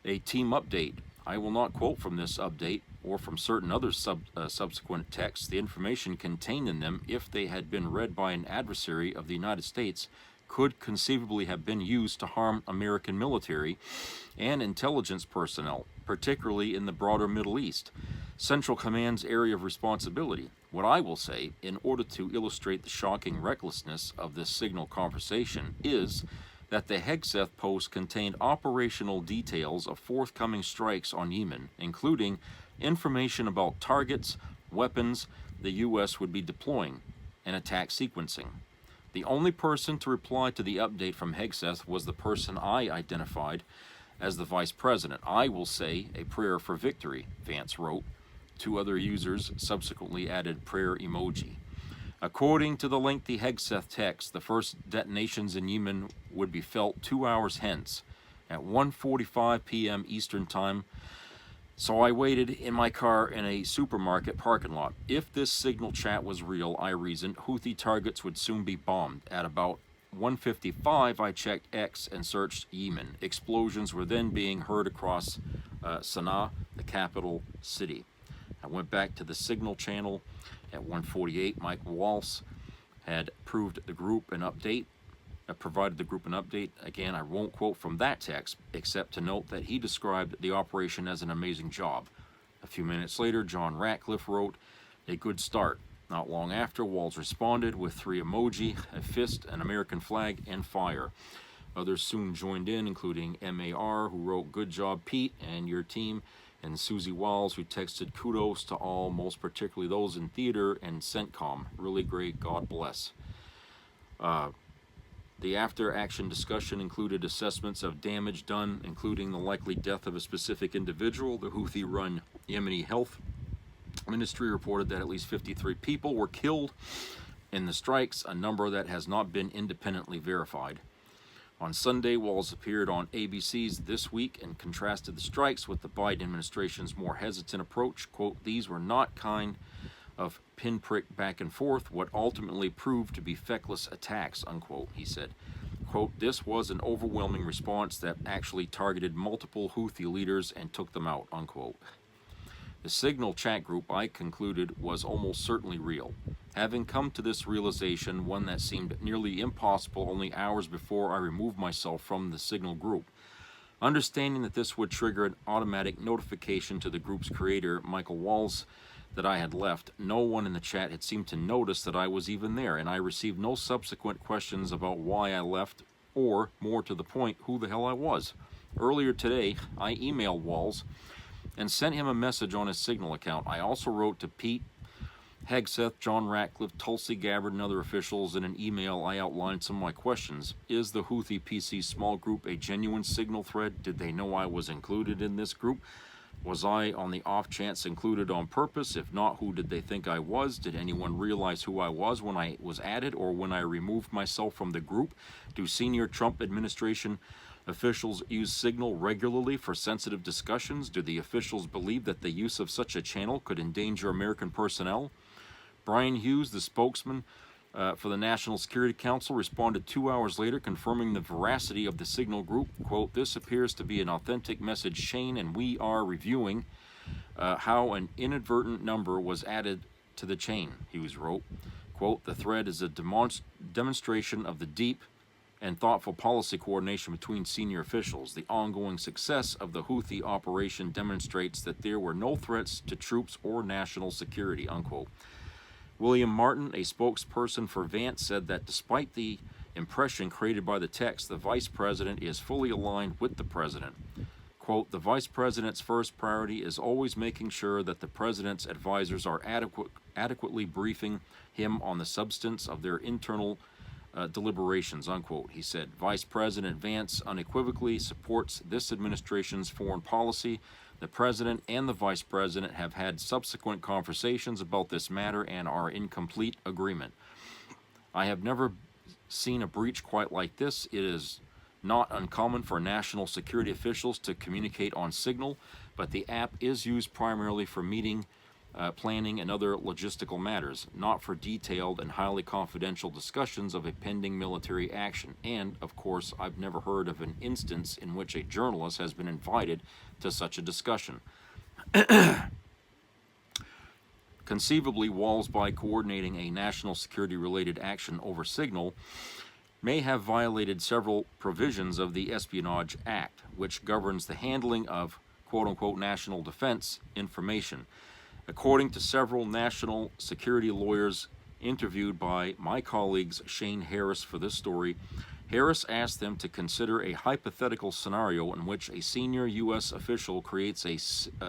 Speaker 2: a team update. I will not quote from this update or from certain other subsequent texts. The information contained in them, if they had been read by an adversary of the United States, could conceivably have been used to harm American military and intelligence personnel, particularly in the broader Middle East, Central Command's area of responsibility. What I will say, in order to illustrate the shocking recklessness of this Signal conversation, is that the Hegseth post contained operational details of forthcoming strikes on Yemen, including information about targets, weapons the U.S. would be deploying, and attack sequencing. The only person to reply to the update from Hegseth was the person I identified as the vice president. I will say a prayer for victory, Vance wrote. 2 other users subsequently added prayer emoji. According to the lengthy Hegseth text, the first detonations in Yemen would be felt 2 hours hence, at 1:45 p.m. Eastern Time. So I waited in my car in a supermarket parking lot. If this Signal chat was real, I reasoned, Houthi targets would soon be bombed. At about 1:55, I checked X and searched Yemen. Explosions were then being heard across Sana'a, the capital city. I went back to the Signal channel at 1:48. Michael Waltz had provided the group an update. Again, I won't quote from that text, except to note that he described the operation as an amazing job. A few minutes later, John Ratcliffe wrote, a good start. Not long after, Waltz responded with 3 emoji, a fist, an American flag, and fire. Others soon joined in, including MAR, who wrote, good job, Pete, and your team, and Susie Walls, who texted kudos to all, most particularly those in theater and CENTCOM. Really great, God bless. The after-action discussion included assessments of damage done, including the likely death of a specific individual. The Houthi-run Yemeni Health Ministry reported that at least 53 people were killed in the strikes, a number that has not been independently verified. On Sunday, Walls appeared on ABC's This Week and contrasted the strikes with the Biden administration's more hesitant approach. Quote, these were not kind of pinprick back and forth, what ultimately proved to be feckless attacks, unquote, he said. Quote, this was an overwhelming response that actually targeted multiple Houthi leaders and took them out, unquote. The Signal chat group, I concluded, was almost certainly real. Having come to this realization, one that seemed nearly impossible only hours before I removed myself from the Signal group. Understanding that this would trigger an automatic notification to the group's creator, Michael Walls, that I had left, no one in the chat had seemed to notice that I was even there, and I received no subsequent questions about why I left, or, more to the point, who the hell I was. Earlier today, I emailed Walls and sent him a message on his Signal account. I also wrote to Pete Hegseth, John Ratcliffe, Tulsi Gabbard, and other officials. In an email, I outlined some of my questions. Is the Houthi PC small group a genuine Signal thread? Did they know I was included in this group? Was I, on the off chance, included on purpose? If not, who did they think I was? Did anyone realize who I was when I was added or when I removed myself from the group? Do senior Trump administration officials use Signal regularly for sensitive discussions? Do the officials believe that the use of such a channel could endanger American personnel? Brian Hughes, the spokesman for the National Security Council, responded 2 hours later confirming the veracity of the Signal group. Quote, this appears to be an authentic message, Shane, and we are reviewing how an inadvertent number was added to the chain, Hughes wrote. Quote, the thread is a demonstration of the deep and thoughtful policy coordination between senior officials. The ongoing success of the Houthi operation demonstrates that there were no threats to troops or national security, unquote. William Martin, a spokesperson for Vance, said that despite the impression created by the text, the vice president is fully aligned with the president. Quote, the vice president's first priority is always making sure that the president's advisors are adequately briefing him on the substance of their internal deliberations, unquote, he said. Vice President Vance unequivocally supports this administration's foreign policy. The president and the vice president have had subsequent conversations about this matter and are in complete agreement. I have never seen a breach quite like this. It is not uncommon for national security officials to communicate on Signal, but the app is used primarily for meeting planning, and other logistical matters, not for detailed and highly confidential discussions of a pending military action. And, of course, I've never heard of an instance in which a journalist has been invited to such a discussion. Conceivably, Walls, by coordinating a national security-related action over Signal, may have violated several provisions of the Espionage Act, which governs the handling of quote-unquote national defense information. According to several national security lawyers interviewed by my colleagues Shane Harris for this story, Harris asked them to consider a hypothetical scenario in which a senior U.S. official creates a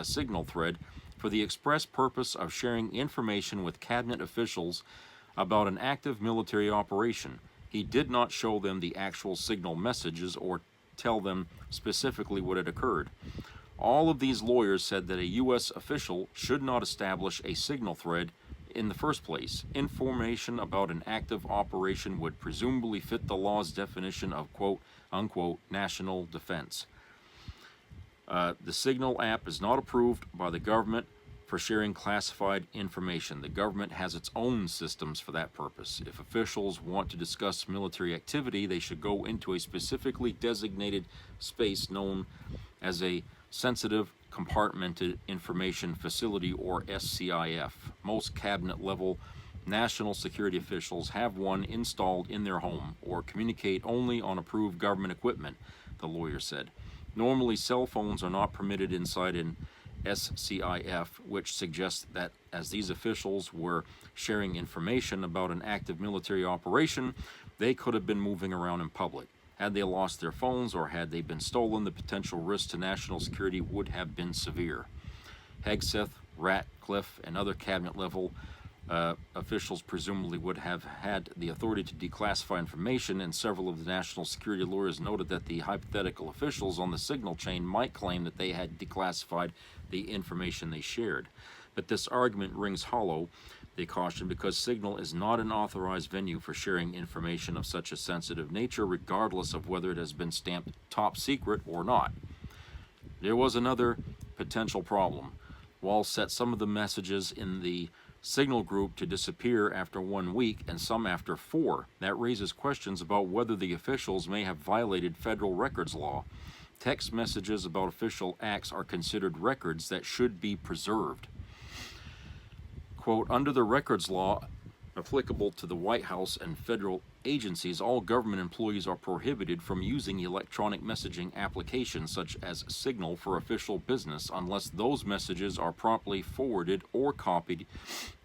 Speaker 2: signal thread for the express purpose of sharing information with cabinet officials about an active military operation. He did not show them the actual signal messages or tell them specifically what had occurred. All of these lawyers said that a U.S. official should not establish a signal thread in the first place. Information about an active operation would presumably fit the law's definition of quote-unquote national defense. The Signal app is not approved by the government for sharing classified information. The government has its own systems for that purpose. If officials want to discuss military activity, they should go into a specifically designated space known as a Sensitive Compartmented Information Facility, or SCIF. Most cabinet-level national security officials have one installed in their home or communicate only on approved government equipment, the lawyer said. Normally, cell phones are not permitted inside an SCIF, which suggests that as these officials were sharing information about an active military operation, they could have been moving around in public. Had they lost their phones or had they been stolen, the potential risk to national security would have been severe. Hegseth, Ratcliffe, and other cabinet-level officials presumably would have had the authority to declassify information, and several of the national security lawyers noted that the hypothetical officials on the signal chain might claim that they had declassified the information they shared. But this argument rings hollow, they caution, because Signal is not an authorized venue for sharing information of such a sensitive nature, regardless of whether it has been stamped top secret or not. There was another potential problem. Walls set some of the messages in the Signal group to disappear after 1 week and some after 4. That raises questions about whether the officials may have violated federal records law. Text messages about official acts are considered records that should be preserved. Quote, under the records law applicable to the White House and federal agencies, all government employees are prohibited from using electronic messaging applications such as Signal for official business unless those messages are promptly forwarded or copied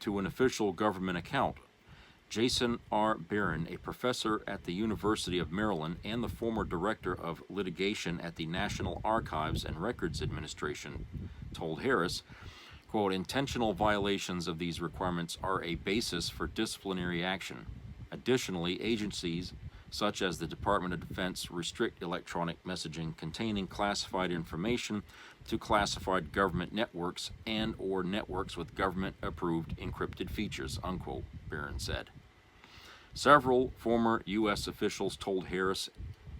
Speaker 2: to an official government account. Jason R. Barron, a professor at the University of Maryland and the former director of litigation at the National Archives and Records Administration, told Harris, quote, intentional violations of these requirements are a basis for disciplinary action. Additionally, agencies such as the Department of Defense restrict electronic messaging containing classified information to classified government networks and or networks with government-approved encrypted features, unquote, Barron said. Several former U.S. officials told Harris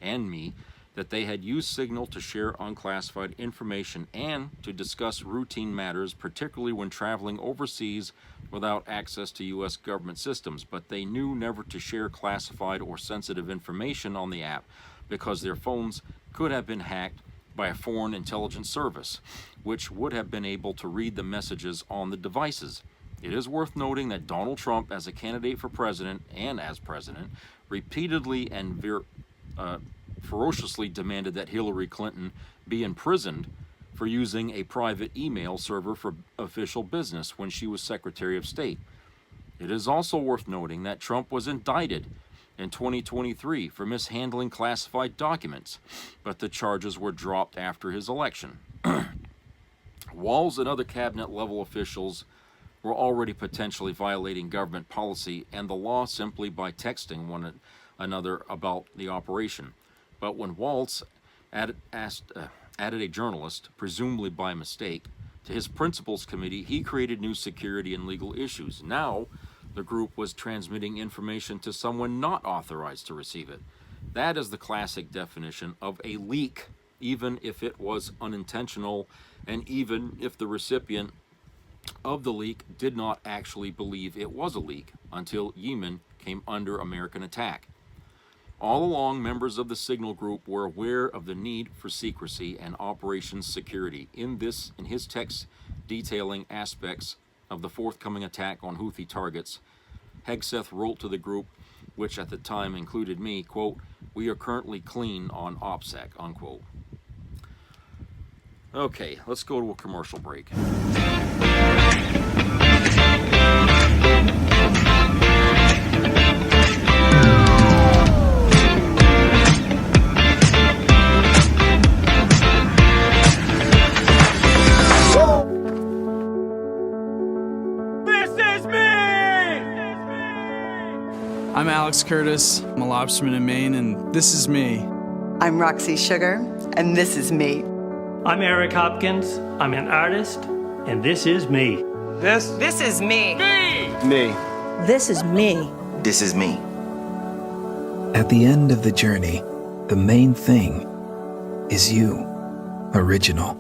Speaker 2: and me that they had used Signal to share unclassified information and to discuss routine matters, particularly when traveling overseas without access to U.S. government systems, but they knew never to share classified or sensitive information on the app because their phones could have been hacked by a foreign intelligence service, which would have been able to read the messages on the devices. It is worth noting that Donald Trump, as a candidate for president and as president, repeatedly and ferociously demanded that Hillary Clinton be imprisoned for using a private email server for official business when she was Secretary of State. It is also worth noting that Trump was indicted in 2023 for mishandling classified documents, but the charges were dropped after his election. Walls and other cabinet-level officials were already potentially violating government policy and the law simply by texting one another about the operation. But when Waltz added a journalist, presumably by mistake, to his principals committee, he created new security and legal issues. Now, the group was transmitting information to someone not authorized to receive it. That is the classic definition of a leak, even if it was unintentional, and even if the recipient of the leak did not actually believe it was a leak until Yemen came under American attack. All along, members of the Signal Group were aware of the need for secrecy and operations security. In his text detailing aspects of the forthcoming attack on Houthi targets, Hegseth wrote to the group, which at the time included me, quote, "We are currently clean on OPSEC," unquote. Okay, let's go to a commercial break.
Speaker 15: I'm Alex Curtis. I'm a lobsterman in Maine, and this is me.
Speaker 16: I'm Roxy Sugar, and this is me.
Speaker 17: I'm Eric Hopkins. I'm an artist, and this is me.
Speaker 16: This is me.
Speaker 15: Me.
Speaker 16: This is me.
Speaker 18: This is me.
Speaker 19: At the end of the journey, the main thing is you, original.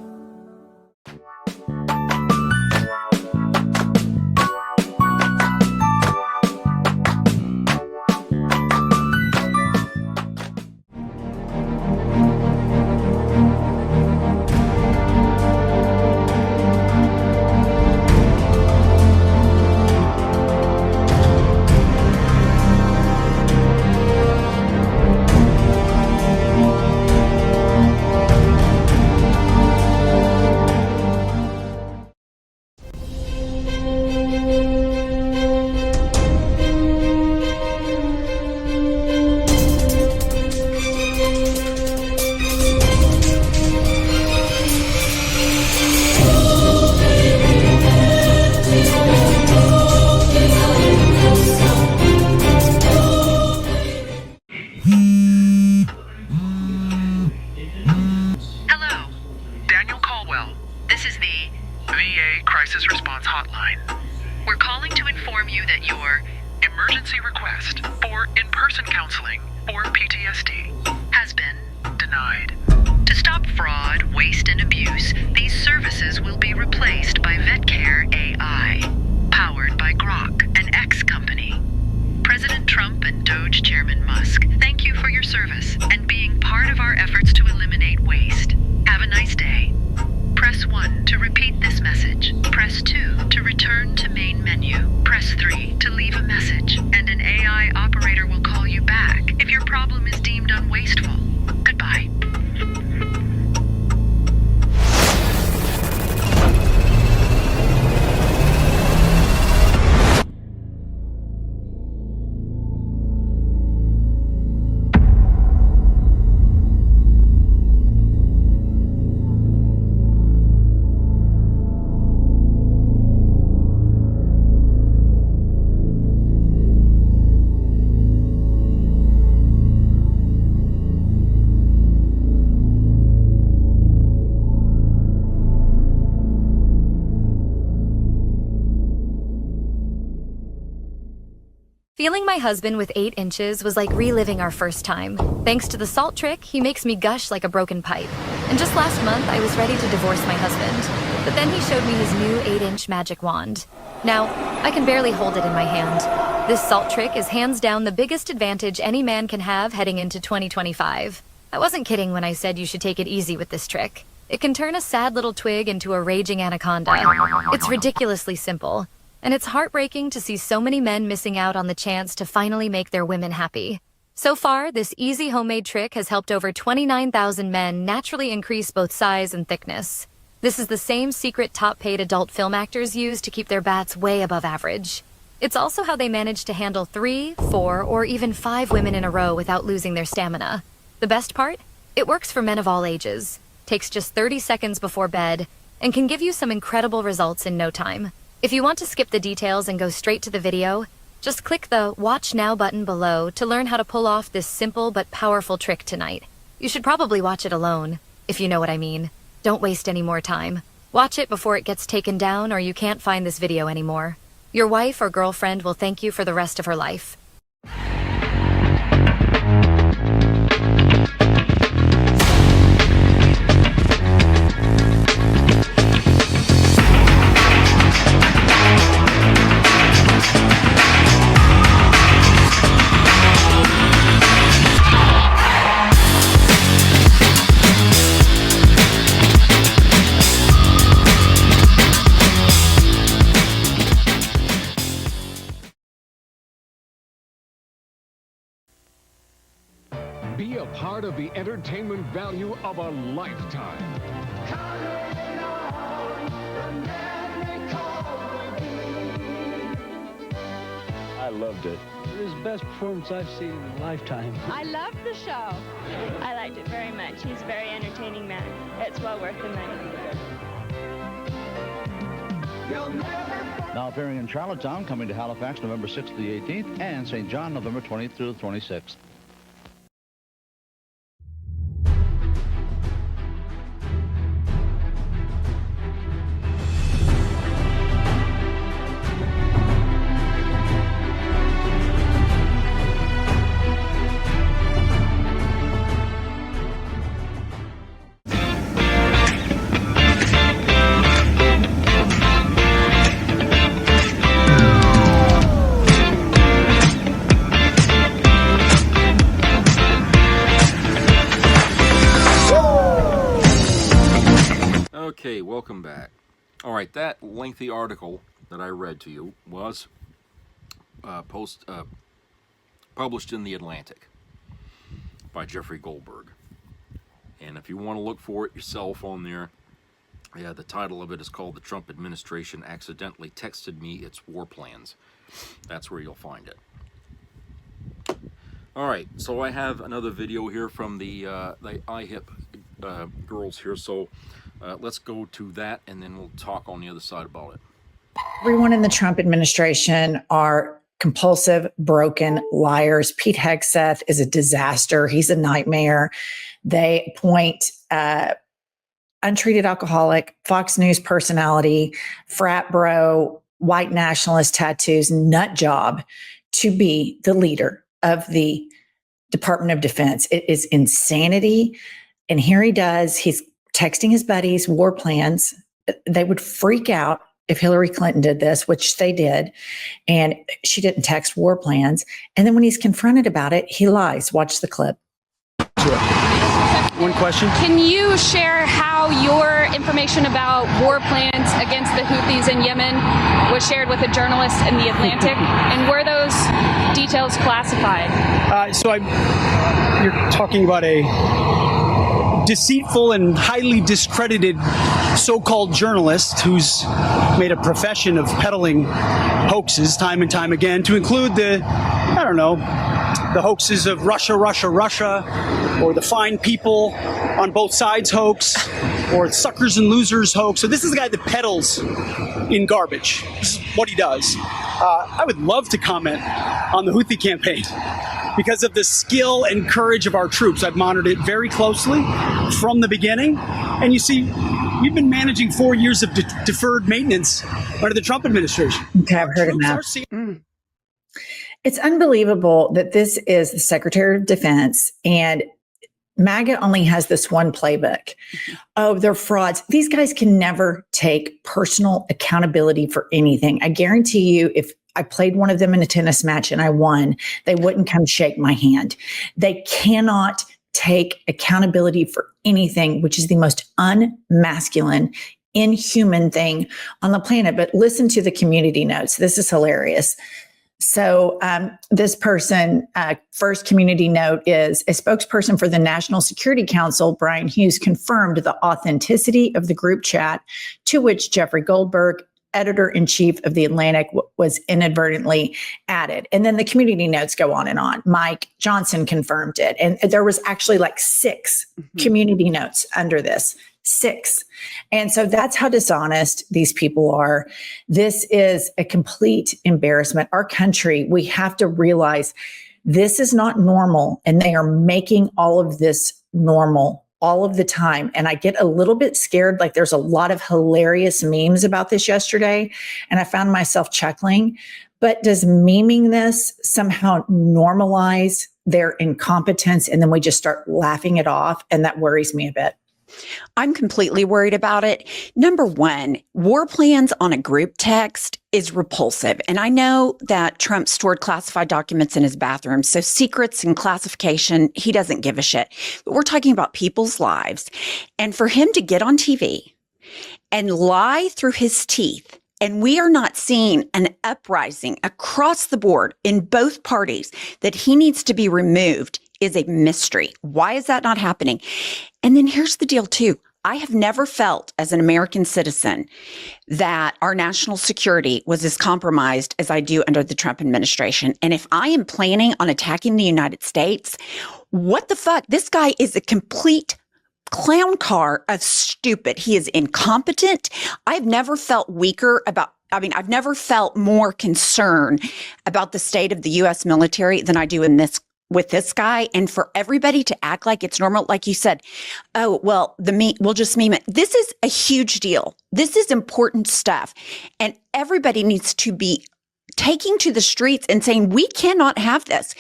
Speaker 20: Feeling my husband with 8 inches was like reliving our first time. Thanks to the salt trick, he makes me gush like a broken pipe. And just last month, I was ready to divorce my husband. But then he showed me his new 8-inch magic wand. Now, I can barely hold it in my hand. This salt trick is hands down the biggest advantage any man can have heading into 2025. I wasn't kidding when I said you should take it easy with this trick. It can turn a sad little twig into a raging anaconda. It's ridiculously simple. And it's heartbreaking to see so many men missing out on the chance to finally make their women happy. So far, this easy homemade trick has helped over 29,000 men naturally increase both size and thickness. This is the same secret top-paid adult film actors use to keep their bats way above average. It's also how they manage to handle 3, 4, or even 5 women in a row without losing their stamina. The best part? It works for men of all ages, takes just 30 seconds before bed, and can give you some incredible results in no time. If you want to skip the details and go straight to the video, just click the Watch Now button below to learn how to pull off this simple but powerful trick tonight. You should probably watch it alone, if you know what I mean. Don't waste any more time. Watch it before it gets taken down or you can't find this video anymore. Your wife or girlfriend will thank you for the rest of her life.
Speaker 18: Be a part of the entertainment value of a lifetime.
Speaker 21: I loved it.
Speaker 22: It was the best performance I've seen in a lifetime.
Speaker 23: I loved the show. I liked it very much. He's a very entertaining man. It's well worth the money.
Speaker 24: Now appearing in Charlottetown, coming to Halifax November 6th to the 18th, and St. John November 20th through the 26th.
Speaker 2: Okay, welcome back. All right, that lengthy article that I read to you was published in The Atlantic by Jeffrey Goldberg. And if you want to look for it yourself on there, yeah, the title of it is called "The Trump Administration Accidentally Texted Me Its War Plans." That's where you'll find it. All right, so I have another video here from the IHIP girls here, so let's go to that, and then we'll talk on the other side about it.
Speaker 25: Everyone in the Trump administration are compulsive, broken liars. Pete Hegseth is a disaster. He's a nightmare. They appoint untreated alcoholic, Fox News personality, frat bro, white nationalist tattoos, nut job to be the leader of the Department of Defense. It is insanity. And here he does. He's texting his buddies war plans. They would freak out if Hillary Clinton did this, which they did, and she didn't text war plans. And then when he's confronted about it, he lies. Watch the clip.
Speaker 26: One question. Can you share how your information about war plans against the Houthis in Yemen was shared with a journalist in The Atlantic? And were those details classified?
Speaker 22: You're talking about a deceitful and highly discredited so-called journalist who's made a profession of peddling hoaxes time and time again, to include the hoaxes of Russia, or the fine people on both sides hoax, or suckers and losers hoax. So this is the guy that peddles in garbage. This is what he does. I would love to comment on the Houthi campaign because of the skill and courage of our troops. I've monitored it very closely from the beginning. And you see, we've been managing 4 years of deferred maintenance under the Trump administration.
Speaker 25: Okay, I've heard of that. It's unbelievable that this is the Secretary of Defense and MAGA only has this one playbook. Oh, they're frauds. These guys can never take personal accountability for anything. I guarantee you, if I played one of them in a tennis match and I won, they wouldn't come shake my hand. They cannot take accountability for anything, which is the most unmasculine, inhuman thing on the planet. But listen to the community notes. This is hilarious. So this person, first community note is, a spokesperson for the National Security Council, Brian Hughes, confirmed the authenticity of the group chat to which Jeffrey Goldberg, editor-in-chief of The Atlantic, was inadvertently added. And then the community notes go on and on. Mike Johnson confirmed it. And there was actually like 6 community notes under this. 6. And so that's how dishonest these people are. This is a complete embarrassment. Our country, we have to realize this is not normal, and they are making all of this normal all of the time. And I get a little bit scared. Like, there's a lot of hilarious memes about this yesterday, and I found myself chuckling. But does memeing this somehow normalize their incompetence, and then we just start laughing it off? And that worries me a bit.
Speaker 27: I'm completely worried about it. Number one, war plans on a group text is repulsive. And I know that Trump stored classified documents in his bathroom, so secrets and classification, he doesn't give a shit. But we're talking about people's lives. And for him to get on TV and lie through his teeth, and we are not seeing an uprising across the board in both parties that he needs to be removed, is a mystery. Why is that not happening? And then here's the deal too. I have never felt as an American citizen that our national security was as compromised as I do under the Trump administration. And if I am planning on attacking the United States, what the fuck? This guy is a complete clown car of stupid. He is incompetent. I've never felt I've never felt more concern about the state of the U.S. military than I do with this guy. And for everybody to act like it's normal, like you said, oh, well, we'll just meme it. This is a huge deal. This is important stuff. And everybody needs to be taking to the streets and saying, we cannot have this.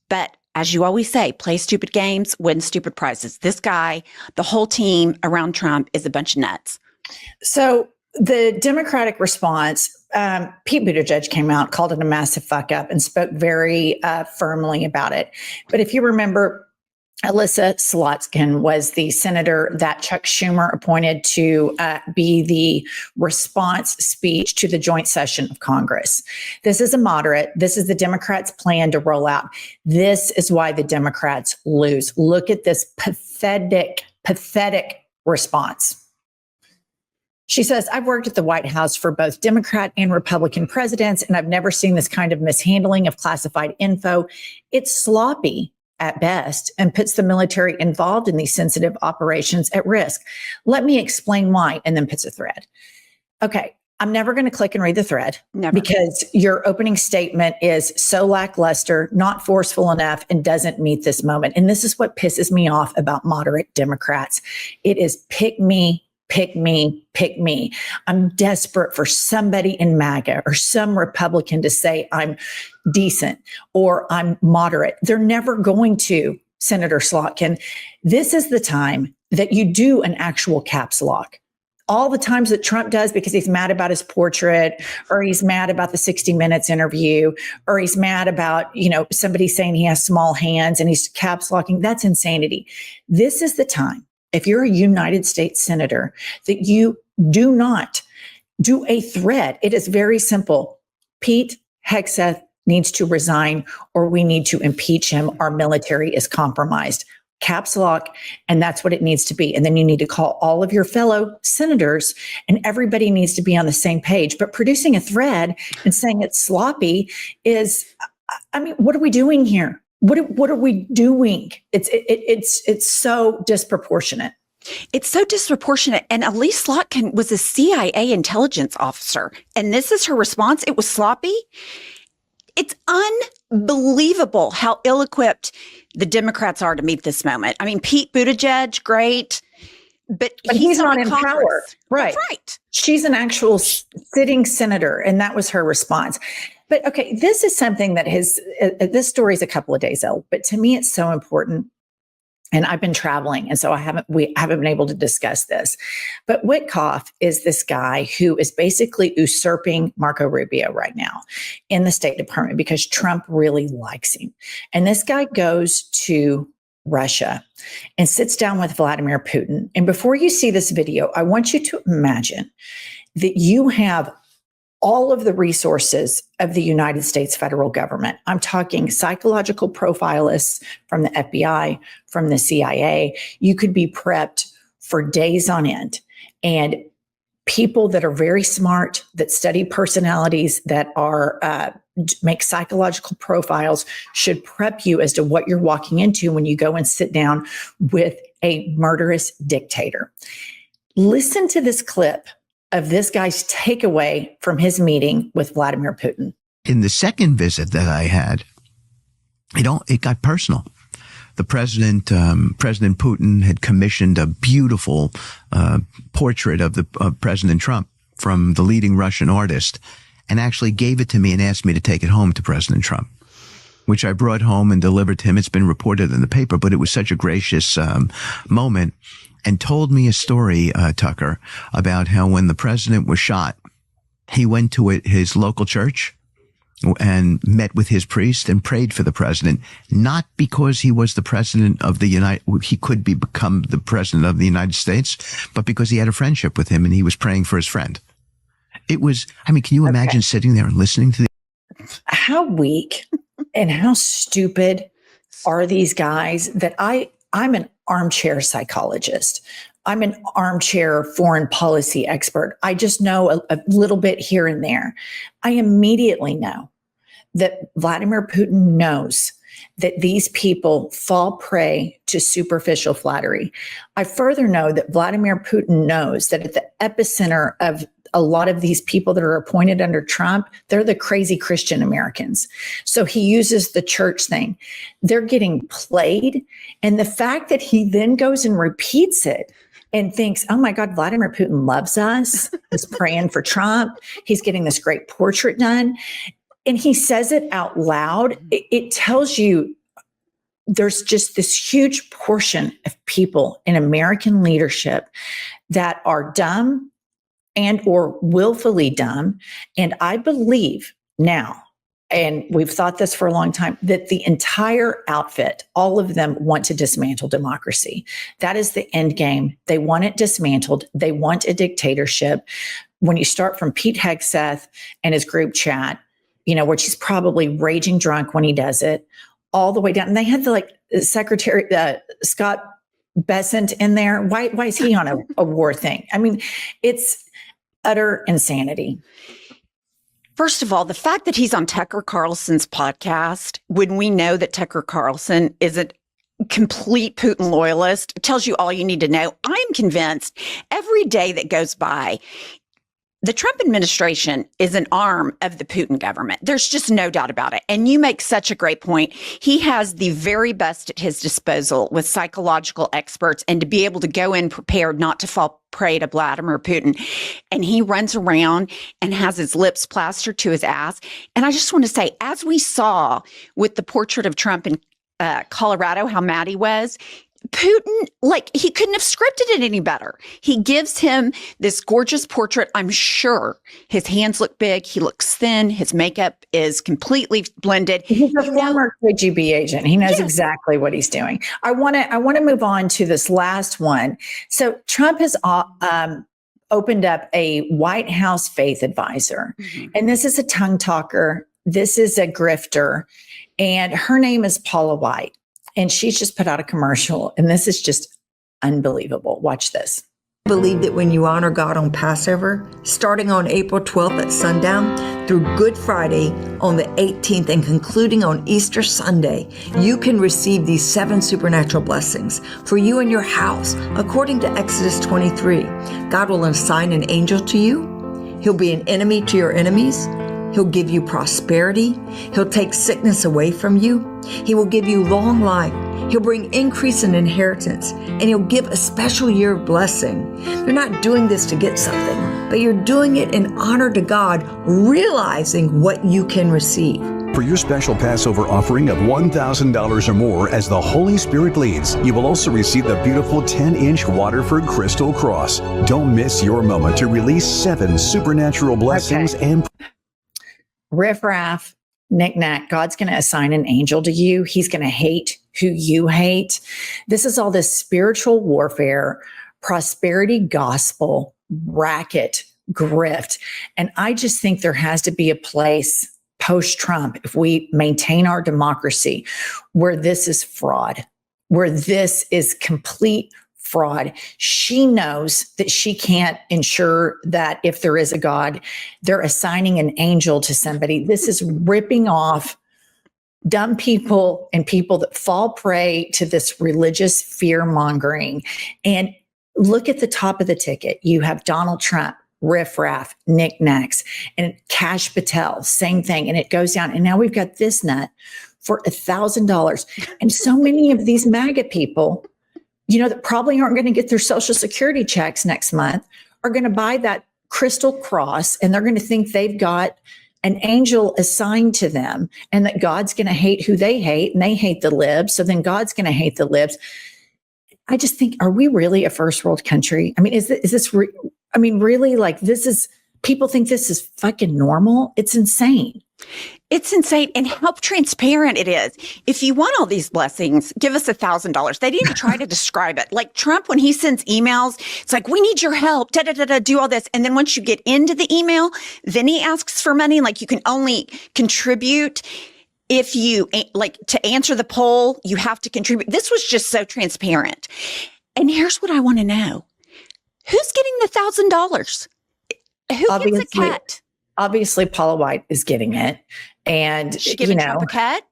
Speaker 27: But as you always say, play stupid games, win stupid prizes. This guy, the whole team around Trump is a bunch of nuts.
Speaker 25: So the Democratic response, Pete Buttigieg came out, called it a massive fuck up, and spoke very firmly about it. But if you remember, Alyssa Slotskin was the senator that Chuck Schumer appointed to be the response speech to the joint session of Congress. This is a moderate. This is the Democrats' plan to roll out. This is why the Democrats lose. Look at this pathetic response. She says, I've worked at the White House for both Democrat and Republican presidents, and I've never seen this kind of mishandling of classified info. It's sloppy at best and puts the military involved in these sensitive operations at risk. Let me explain why, and then puts a thread. Okay, I'm never going to click and read the thread because your opening statement is so lackluster, not forceful enough, and doesn't meet this moment. And this is what pisses me off about moderate Democrats. It is pick me, pick me, pick me. I'm desperate for somebody in MAGA or some Republican to say I'm decent or I'm moderate. They're never going to, Senator Slotkin. This is the time that you do an actual caps lock. All the times that Trump does because he's mad about his portrait, or he's mad about the 60 Minutes interview, or he's mad about, somebody saying he has small hands and he's caps locking. That's insanity. This is the time, if you're a United States senator, that you do not do a thread. It is very simple. Pete Hegseth needs to resign, or we need to impeach him. Our military is compromised. Caps lock, and that's what it needs to be. And then you need to call all of your fellow senators, and everybody needs to be on the same page. But producing a thread and saying it's sloppy is, what are we doing here? What are we doing? It's so disproportionate.
Speaker 27: It's so disproportionate. And Elise Slotkin was a CIA intelligence officer. And this is her response. It was sloppy. It's unbelievable how ill-equipped the Democrats are to meet this moment. Pete Buttigieg, great. But he's not in power.
Speaker 25: Right.
Speaker 27: That's right.
Speaker 25: She's an actual sitting senator. And that was her response. But okay, this is something that this story is a couple of days old, but to me, it's so important. And I've been traveling, and so we haven't been able to discuss this. But Witkoff is this guy who is basically usurping Marco Rubio right now in the State Department because Trump really likes him. And this guy goes to Russia and sits down with Vladimir Putin. And before you see this video, I want you to imagine that you have all of the resources of the United States federal government. I'm talking psychological profilists from the FBI, from the CIA. You could be prepped for days on end. And people that are very smart, that study personalities, that are make psychological profiles, should prep you as to what you're walking into when you go and sit down with a murderous dictator. Listen to this clip of this guy's takeaway from his meeting with Vladimir Putin.
Speaker 1: In the second visit that I had, it got personal. The President Putin had commissioned a beautiful portrait of President Trump from the leading Russian artist, and actually gave it to me and asked me to take it home to President Trump, which I brought home and delivered to him. It's been reported in the paper, but it was such a gracious moment. And told me a story, Tucker, about how when the president was shot, he went to his local church and met with his priest and prayed for the president, not because he was the president of he could become the president of the United States, but because he had a friendship with him and he was praying for his friend. It was, can you imagine sitting there and listening to
Speaker 25: how weak and how stupid are these guys that I'm an armchair psychologist. I'm an armchair foreign policy expert. I just know a little bit here and there. I immediately know that Vladimir Putin knows that these people fall prey to superficial flattery. I further know that Vladimir Putin knows that at the epicenter of a lot of these people that are appointed under Trump, they're the crazy Christian Americans. So he uses the church thing. They're getting played. And the fact that he then goes and repeats it and thinks, oh my God, Vladimir Putin loves us. He's praying for Trump. He's getting this great portrait done. And he says it out loud. It tells you there's just this huge portion of people in American leadership that are dumb and or willfully dumb. And I believe now, and we've thought this for a long time, that the entire outfit, all of them want to dismantle democracy. That is the end game. They want it dismantled. They want a dictatorship. When you start from Pete Hegseth and his group chat, which he's probably raging drunk when he does it, all the way down. And they had Secretary Scott Bessent in there. Why is he on a war thing? I mean, it's utter insanity.
Speaker 27: First of all, the fact that he's on Tucker Carlson's podcast, when we know that Tucker Carlson is a complete Putin loyalist, tells you all you need to know. I'm convinced every day that goes by, the Trump administration is an arm of the Putin government. There's just no doubt about it. And you make such a great point. He has the very best at his disposal with psychological experts, and to be able to go in prepared not to fall prey to Vladimir Putin. And he runs around and has his lips plastered to his ass. And I just want to say, as we saw with the portrait of Trump in Colorado, how mad he was, Putin, he couldn't have scripted it any better. He gives him this gorgeous portrait. I'm sure his hands look big. He looks thin. His makeup is completely blended.
Speaker 25: He's a former KGB agent. He knows exactly what he's doing. I want to move on to this last one. So Trump has opened up a White House faith advisor, and this is a tongue talker. This is a grifter, and her name is Paula White. And she's just put out a commercial, and this is just unbelievable. Watch this.
Speaker 6: I believe that when you honor God on Passover, starting on April 12th at sundown through Good Friday on the 18th and concluding on Easter Sunday, you can receive these 7 supernatural blessings for you and your house. According to Exodus 23, God will assign an angel to you. He'll be an enemy to your enemies. He'll give you prosperity. He'll take sickness away from you. He will give you long life. He'll bring increase in inheritance, and he'll give a special year of blessing. You're not doing this to get something, but you're doing it in honor to God, realizing what you can receive.
Speaker 8: For your special Passover offering of $1,000 or more as the Holy Spirit leads, you will also receive the beautiful 10-inch Waterford Crystal Cross. Don't miss your moment to release 7 supernatural blessings and
Speaker 25: riffraff, knick-knack. God's going to assign an angel to you. He's going to hate who you hate. This is all this spiritual warfare, prosperity gospel, racket, grift. And I just think there has to be a place post-Trump, if we maintain our democracy, where this is fraud, where this is complete fraud. She knows that she can't ensure that if there is a God, they're assigning an angel to somebody. This is ripping off dumb people and people that fall prey to this religious fear mongering. And look at the top of the ticket. You have Donald Trump, riffraff, knickknacks, and Kash Patel, same thing. And it goes down. And now we've got this nut for $1,000. And so many of these MAGA people, that probably aren't going to get their Social Security checks next month, are going to buy that crystal cross, and they're going to think they've got an angel assigned to them, and that God's going to hate who they hate, and they hate the libs. So then God's going to hate the libs. I just think, are we really a first world country? I mean, is this really, like, this is, people think this is fucking normal. It's insane.
Speaker 27: It's insane. And how transparent it is. If you want all these blessings, give us $1,000. They didn't even try to describe it. Like Trump, when he sends emails, it's like, we need your help, do all this. And then once you get into the email, then he asks for money. Like, you can only contribute. if you like to answer the poll, you have to contribute. This was just so transparent. And here's what I want to know. Who's getting the $1,000? Who gets a cut?
Speaker 25: Obviously, Paula White is getting it. And,
Speaker 27: She giving Trump a cut?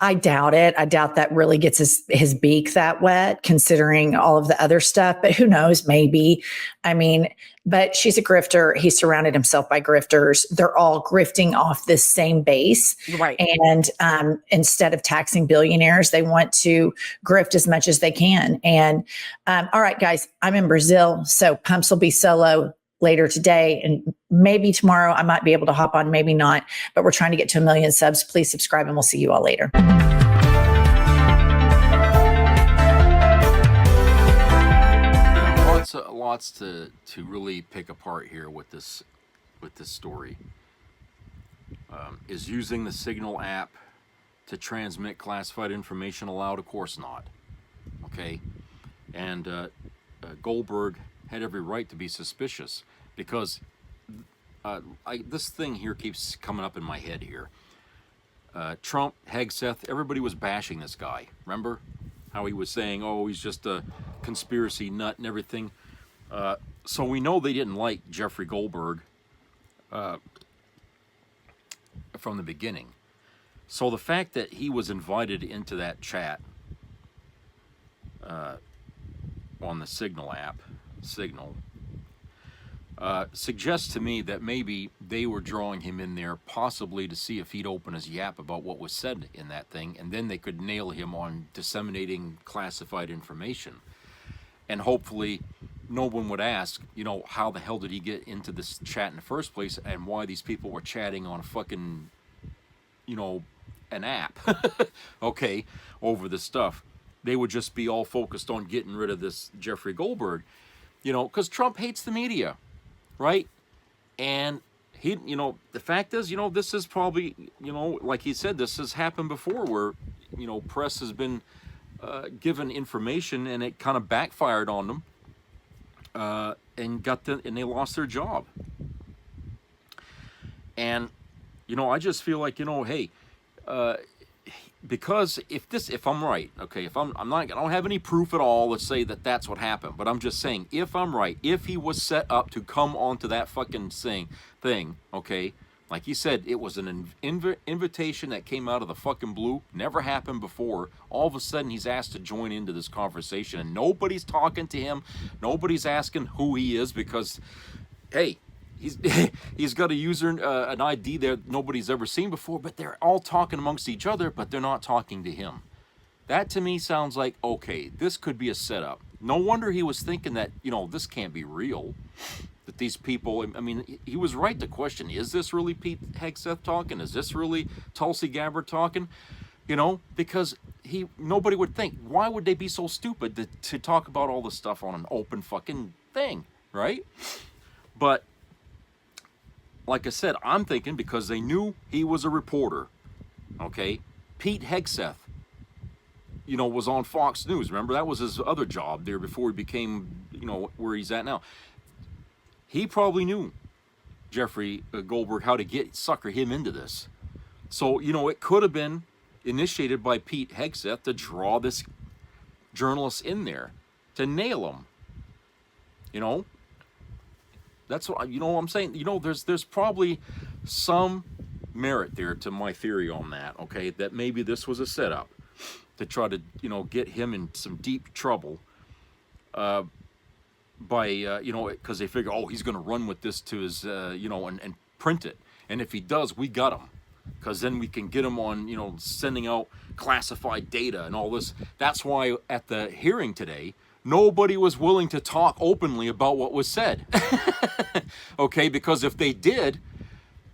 Speaker 25: I doubt it. I doubt that really gets his beak that wet, considering all of the other stuff. But who knows? Maybe. I mean, but she's a grifter. He surrounded himself by grifters. They're all grifting off this same base.
Speaker 27: Right.
Speaker 25: And instead of taxing billionaires, they want to grift as much as they can. And all right, guys, I'm in Brazil, so Pumps will be solo later today, and maybe tomorrow I might be able to hop on, maybe not, but we're trying to get to 1 million subs. Please subscribe, and we'll see you all later.
Speaker 2: Lots to really pick apart here with this story. Is using the Signal app to transmit classified information allowed? Of course not. Okay, and Goldberg had every right to be suspicious, because this thing here keeps coming up in my head here. Trump, Hegseth, everybody was bashing this guy. Remember how he was saying, oh, he's just a conspiracy nut and everything. So we know they didn't like Jeffrey Goldberg from the beginning. So the fact that he was invited into that chat on the Signal app, suggests to me that maybe they were drawing him in there possibly to see if he'd open his yap about what was said in that thing, and then they could nail him on disseminating classified information. And hopefully no one would ask, how the hell did he get into this chat in the first place, and why these people were chatting on a fucking, an app, okay, over this stuff. They would just be all focused on getting rid of this Jeffrey Goldberg, because Trump hates the media, right? And he, the fact is, this is probably, like he said, this has happened before where, press has been given information and it kind of backfired on them, and they lost their job. And, I just feel like, hey, because if I'm right, okay, I don't have any proof at all to say that that's what happened, but I'm just saying, if I'm right, if he was set up to come onto that fucking thing, okay, like he said, it was an invitation that came out of the fucking blue, never happened before. All of a sudden, he's asked to join into this conversation, and nobody's talking to him, nobody's asking who he is, because, hey, he's got a user, an ID that nobody's ever seen before, but they're all talking amongst each other, but they're not talking to him. That to me sounds like, okay, this could be a setup. No wonder he was thinking that, this can't be real. That these people, I mean, he was right to question, is this really Pete Hegseth talking? Is this really Tulsi Gabbard talking? Because nobody would think, why would they be so stupid to talk about all this stuff on an open fucking thing, right? But like I said, I'm thinking because they knew he was a reporter, okay? Pete Hegseth, was on Fox News. Remember, that was his other job there before he became, where he's at now. He probably knew Jeffrey Goldberg how to sucker him into this. So, it could have been initiated by Pete Hegseth to draw this journalist in there, to nail him, That's what I'm saying. There's probably some merit there to my theory on that. Okay, that maybe this was a setup to try to get him in some deep trouble. By because they figure, oh, he's going to run with this to his and print it, and if he does, we got him, because then we can get him on sending out classified data and all this. That's why at the hearing today, nobody was willing to talk openly about what was said. Okay, because if they did,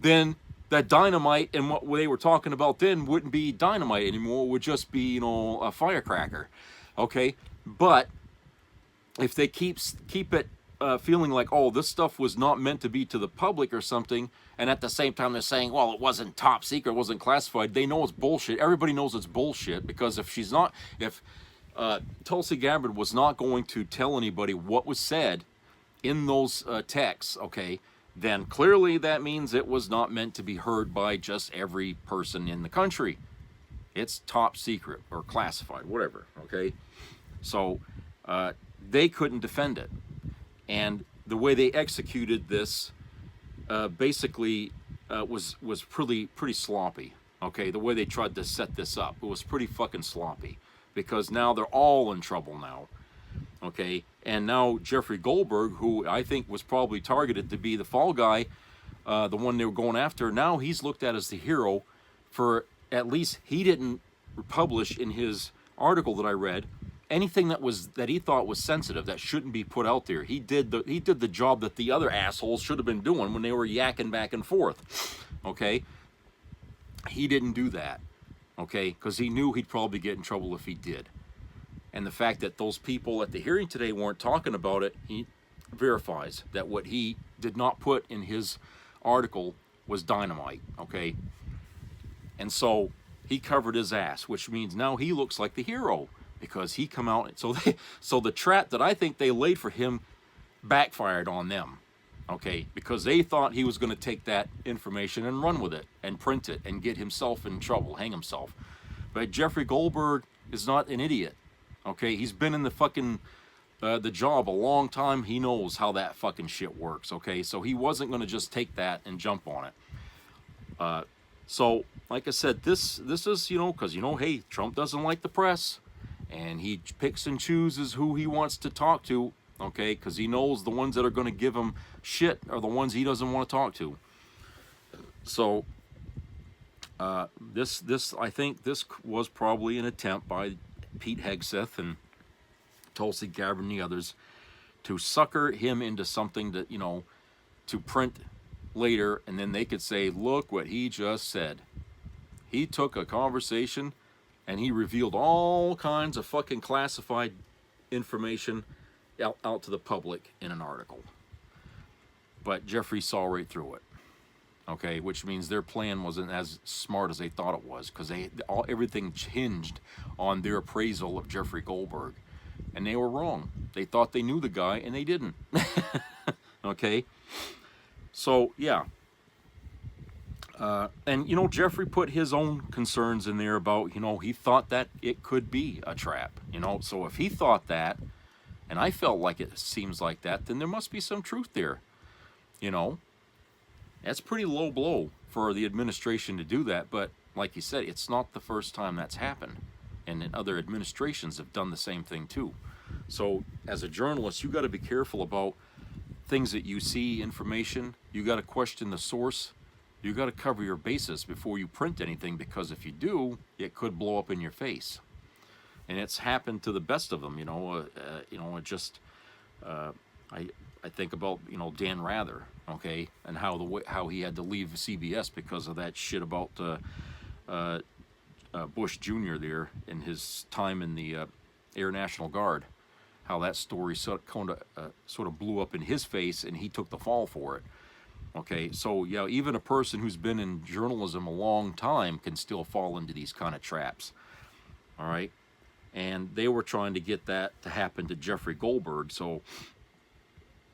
Speaker 2: then that dynamite and what they were talking about then wouldn't be dynamite anymore. It would just be, a firecracker. Okay, but if they keep it feeling like, oh, this stuff was not meant to be to the public or something, and at the same time they're saying, well, it wasn't top secret, it wasn't classified, they know it's bullshit. Everybody knows it's bullshit, because if Tulsi Gabbard was not going to tell anybody what was said in those texts, okay, then clearly that means it was not meant to be heard by just every person in the country. It's top secret or classified, whatever, okay? So they couldn't defend it. And the way they executed this basically was pretty sloppy, okay? The way they tried to set this up, it was pretty fucking sloppy, because now they're all in trouble now, okay? And now Jeffrey Goldberg, who I think was probably targeted to be the fall guy, the one they were going after, now he's looked at as the hero for, at least he didn't publish in his article that I read anything that he thought was sensitive, that shouldn't be put out there. He did the job that the other assholes should have been doing when they were yakking back and forth, okay? He didn't do that, okay? Because he knew he'd probably get in trouble if he did. And the fact that those people at the hearing today weren't talking about it, he verifies that what he did not put in his article was dynamite, okay? And so he covered his ass, which means now he looks like the hero, because he come out. So the trap that I think they laid for him backfired on them, okay? Because they thought he was going to take that information and run with it and print it and get himself in trouble, hang himself. But Jeffrey Goldberg is not an idiot, okay? He's been in the fucking the job a long time. He knows how that fucking shit works, okay? So he wasn't going to just take that and jump on it. So like I said, this is, you know, because, you know, hey, Trump doesn't like the press, and he picks and chooses who he wants to talk to, okay? Because he knows the ones that are going to give him shit are the ones he doesn't want to talk to. So this I think this was probably an attempt by Pete Hegseth and Tulsi Gabbard and the others to sucker him into something that, you know, to print later, and then they could say, look what he just said. He took a conversation and he revealed all kinds of fucking classified information out to the public in an article. But Jeffrey saw right through it, okay? Which means their plan wasn't as smart as they thought it was, because everything hinged on their appraisal of Jeffrey Goldberg. And they were wrong. They thought they knew the guy, and they didn't. Okay? So, yeah. And, you know, Jeffrey put his own concerns in there about, you know, he thought that it could be a trap, you know. So if he thought that, and I felt like it seems like that, then there must be some truth there, you know. That's pretty low blow for the administration to do that, but like you said, it's not the first time that's happened. And then other administrations have done the same thing too. So as a journalist, you got to be careful about things that you see, information. You got to question the source. You got to cover your bases before you print anything, because if you do, it could blow up in your face. And it's happened to the best of them, you know. It just I think about, you know, Dan Rather, okay, and how he had to leave CBS because of that shit about Bush Jr. there in his time in the Air National Guard. How that story sort of blew up in his face, and he took the fall for it. Okay, so yeah, even a person who's been in journalism a long time can still fall into these kind of traps. All right, and they were trying to get that to happen to Jeffrey Goldberg. So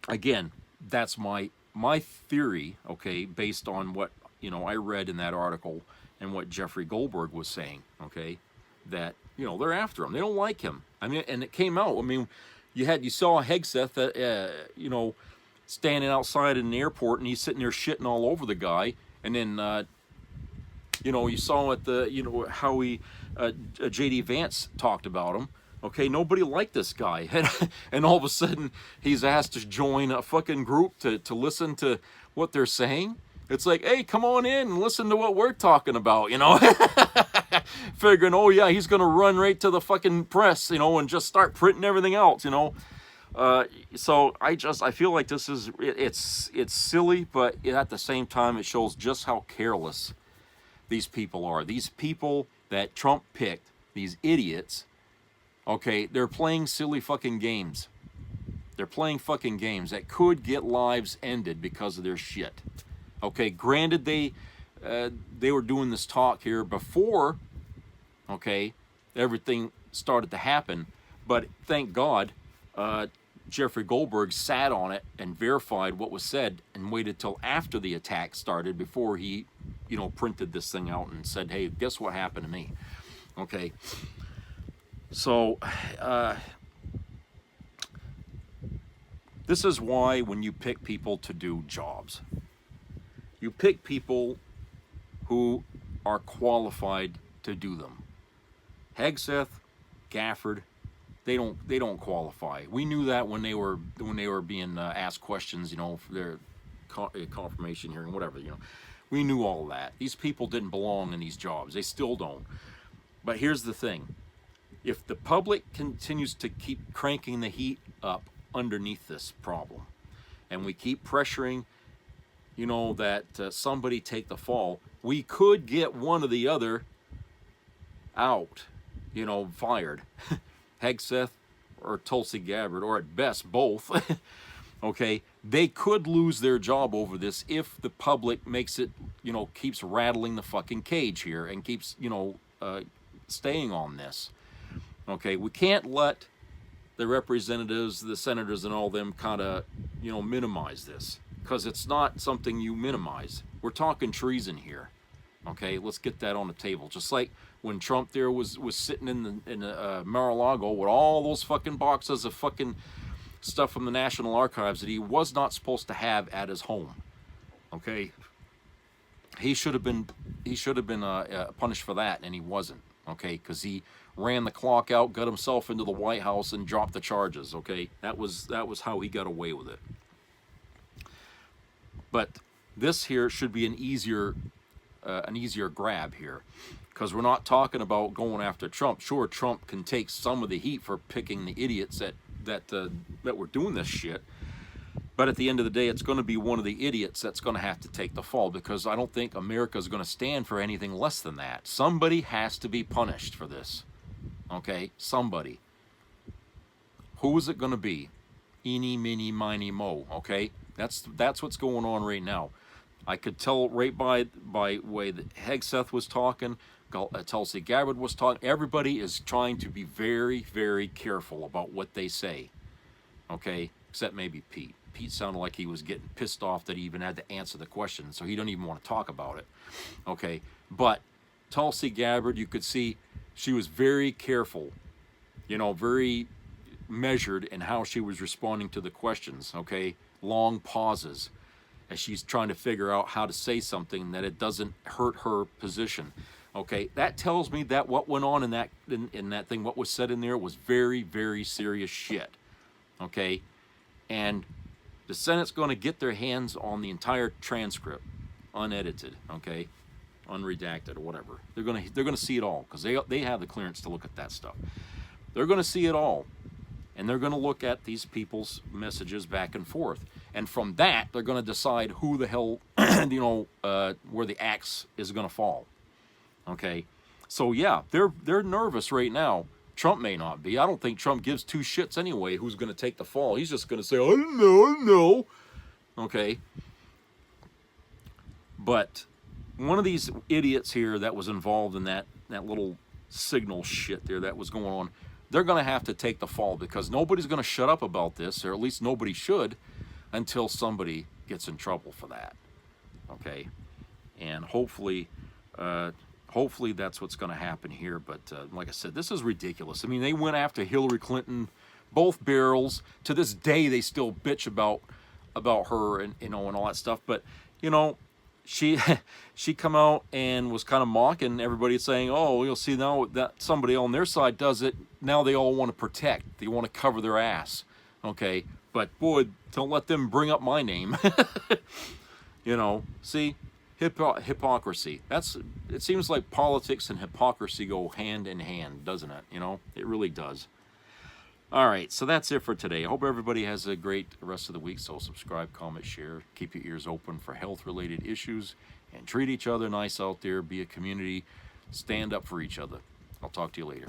Speaker 2: again, that's my theory. Okay, based on what, you know, I read in that article and what Jeffrey Goldberg was saying. Okay, that, you know, they're after him. They don't like him. I mean, and it came out. I mean, you saw Hegseth, you know, standing outside in the airport, and he's sitting there shitting all over the guy. And then, you know, you saw at the, you know, how J.D. Vance talked about him. Okay, nobody liked this guy. And all of a sudden, he's asked to join a fucking group to listen to what they're saying. It's like, hey, come on in and listen to what we're talking about, you know? Figuring, oh yeah, he's going to run right to the fucking press, you know, and just start printing everything else, you know? So I feel like this is, it's silly, but at the same time, it shows just how careless these people are. These people that Trump picked, these idiots, okay, they're playing silly fucking games. They're playing fucking games that could get lives ended because of their shit. Okay, granted, they were doing this talk here before, okay, everything started to happen, but thank God, Jeffrey Goldberg sat on it and verified what was said and waited till after the attack started before he, you know, printed this thing out and said, hey, guess what happened to me? Okay. So, this is why when you pick people to do jobs, you pick people who are qualified to do them. Hegseth, Gafford, they don't qualify. We knew that when they were being asked questions, you know, for their confirmation hearing, whatever, you know. We knew all that. These people didn't belong in these jobs. They still don't. But here's the thing. If the public continues to keep cranking the heat up underneath this problem, and we keep pressuring, you know, that somebody take the fall, we could get one or the other out, you know, fired. Hegseth or Tulsi Gabbard, or at best both. Okay, they could lose their job over this if the public makes it, you know, keeps rattling the fucking cage here and keeps, you know, staying on this. Okay, we can't let the representatives, the senators, and all them kind of, you know, minimize this, because it's not something you minimize. We're talking treason here. Okay, let's get that on the table. Just like when Trump there was sitting in Mar-a-Lago with all those fucking boxes of fucking stuff from the National Archives that he was not supposed to have at his home. Okay, he should have been punished for that, and he wasn't. Okay, because he ran the clock out, got himself into the White House, and dropped the charges. Okay, that was how he got away with it. But this here should be an easier grab here, because we're not talking about going after Trump. Sure, Trump can take some of the heat for picking the idiots that were doing this shit, but at the end of the day, it's going to be one of the idiots that's going to have to take the fall, because I don't think America is going to stand for anything less than that. Somebody has to be punished for this. Okay, somebody. Who is it going to be? Eeny, meeny, miny, mo. Okay, that's what's going on right now. I could tell right by way that Hegseth was talking, Tulsi Gabbard was talking. Everybody is trying to be very, very careful about what they say. Okay, except maybe Pete. Pete sounded like he was getting pissed off that he even had to answer the question, so he don't even want to talk about it. Okay, but Tulsi Gabbard, you could see she was very careful, you know, very measured in how she was responding to the questions. Okay, long pauses as she's trying to figure out how to say something that it doesn't hurt her position. Okay, that tells me that what went on in that thing, what was said in there, was very, very serious shit. Okay, and the Senate's going to get their hands on the entire transcript, unedited. Okay, unredacted or whatever. They're going to see it all, because they have the clearance to look at that stuff. They're going to see it all, and they're going to look at these people's messages back and forth. And from that, they're going to decide who the hell, you know, where the axe is going to fall. Okay, so yeah, they're nervous right now. Trump may not be. I don't think Trump gives two shits anyway who's going to take the fall. He's just going to say, I don't know. Okay, but one of these idiots here that was involved in that little signal shit there that was going on, they're going to have to take the fall, because nobody's going to shut up about this, or at least nobody should, until somebody gets in trouble for that. Okay, and hopefully that's what's going to happen here. But like I said, this is ridiculous. I mean, they went after Hillary Clinton, both barrels. To this day, they still bitch about her and, you know, and all that stuff. But, you know, she come out and was kind of mocking everybody, saying, oh, you'll see now that somebody on their side does it, now they all want to protect. They want to cover their ass. Okay, but boy, don't let them bring up my name. You know, see, hypocrisy. It seems like politics and hypocrisy go hand in hand, doesn't it? You know, it really does. All right, so that's it for today. I hope everybody has a great rest of the week. So subscribe, comment, share, keep your ears open for health-related issues, and treat each other nice out there. Be a community. Stand up for each other. I'll talk to you later.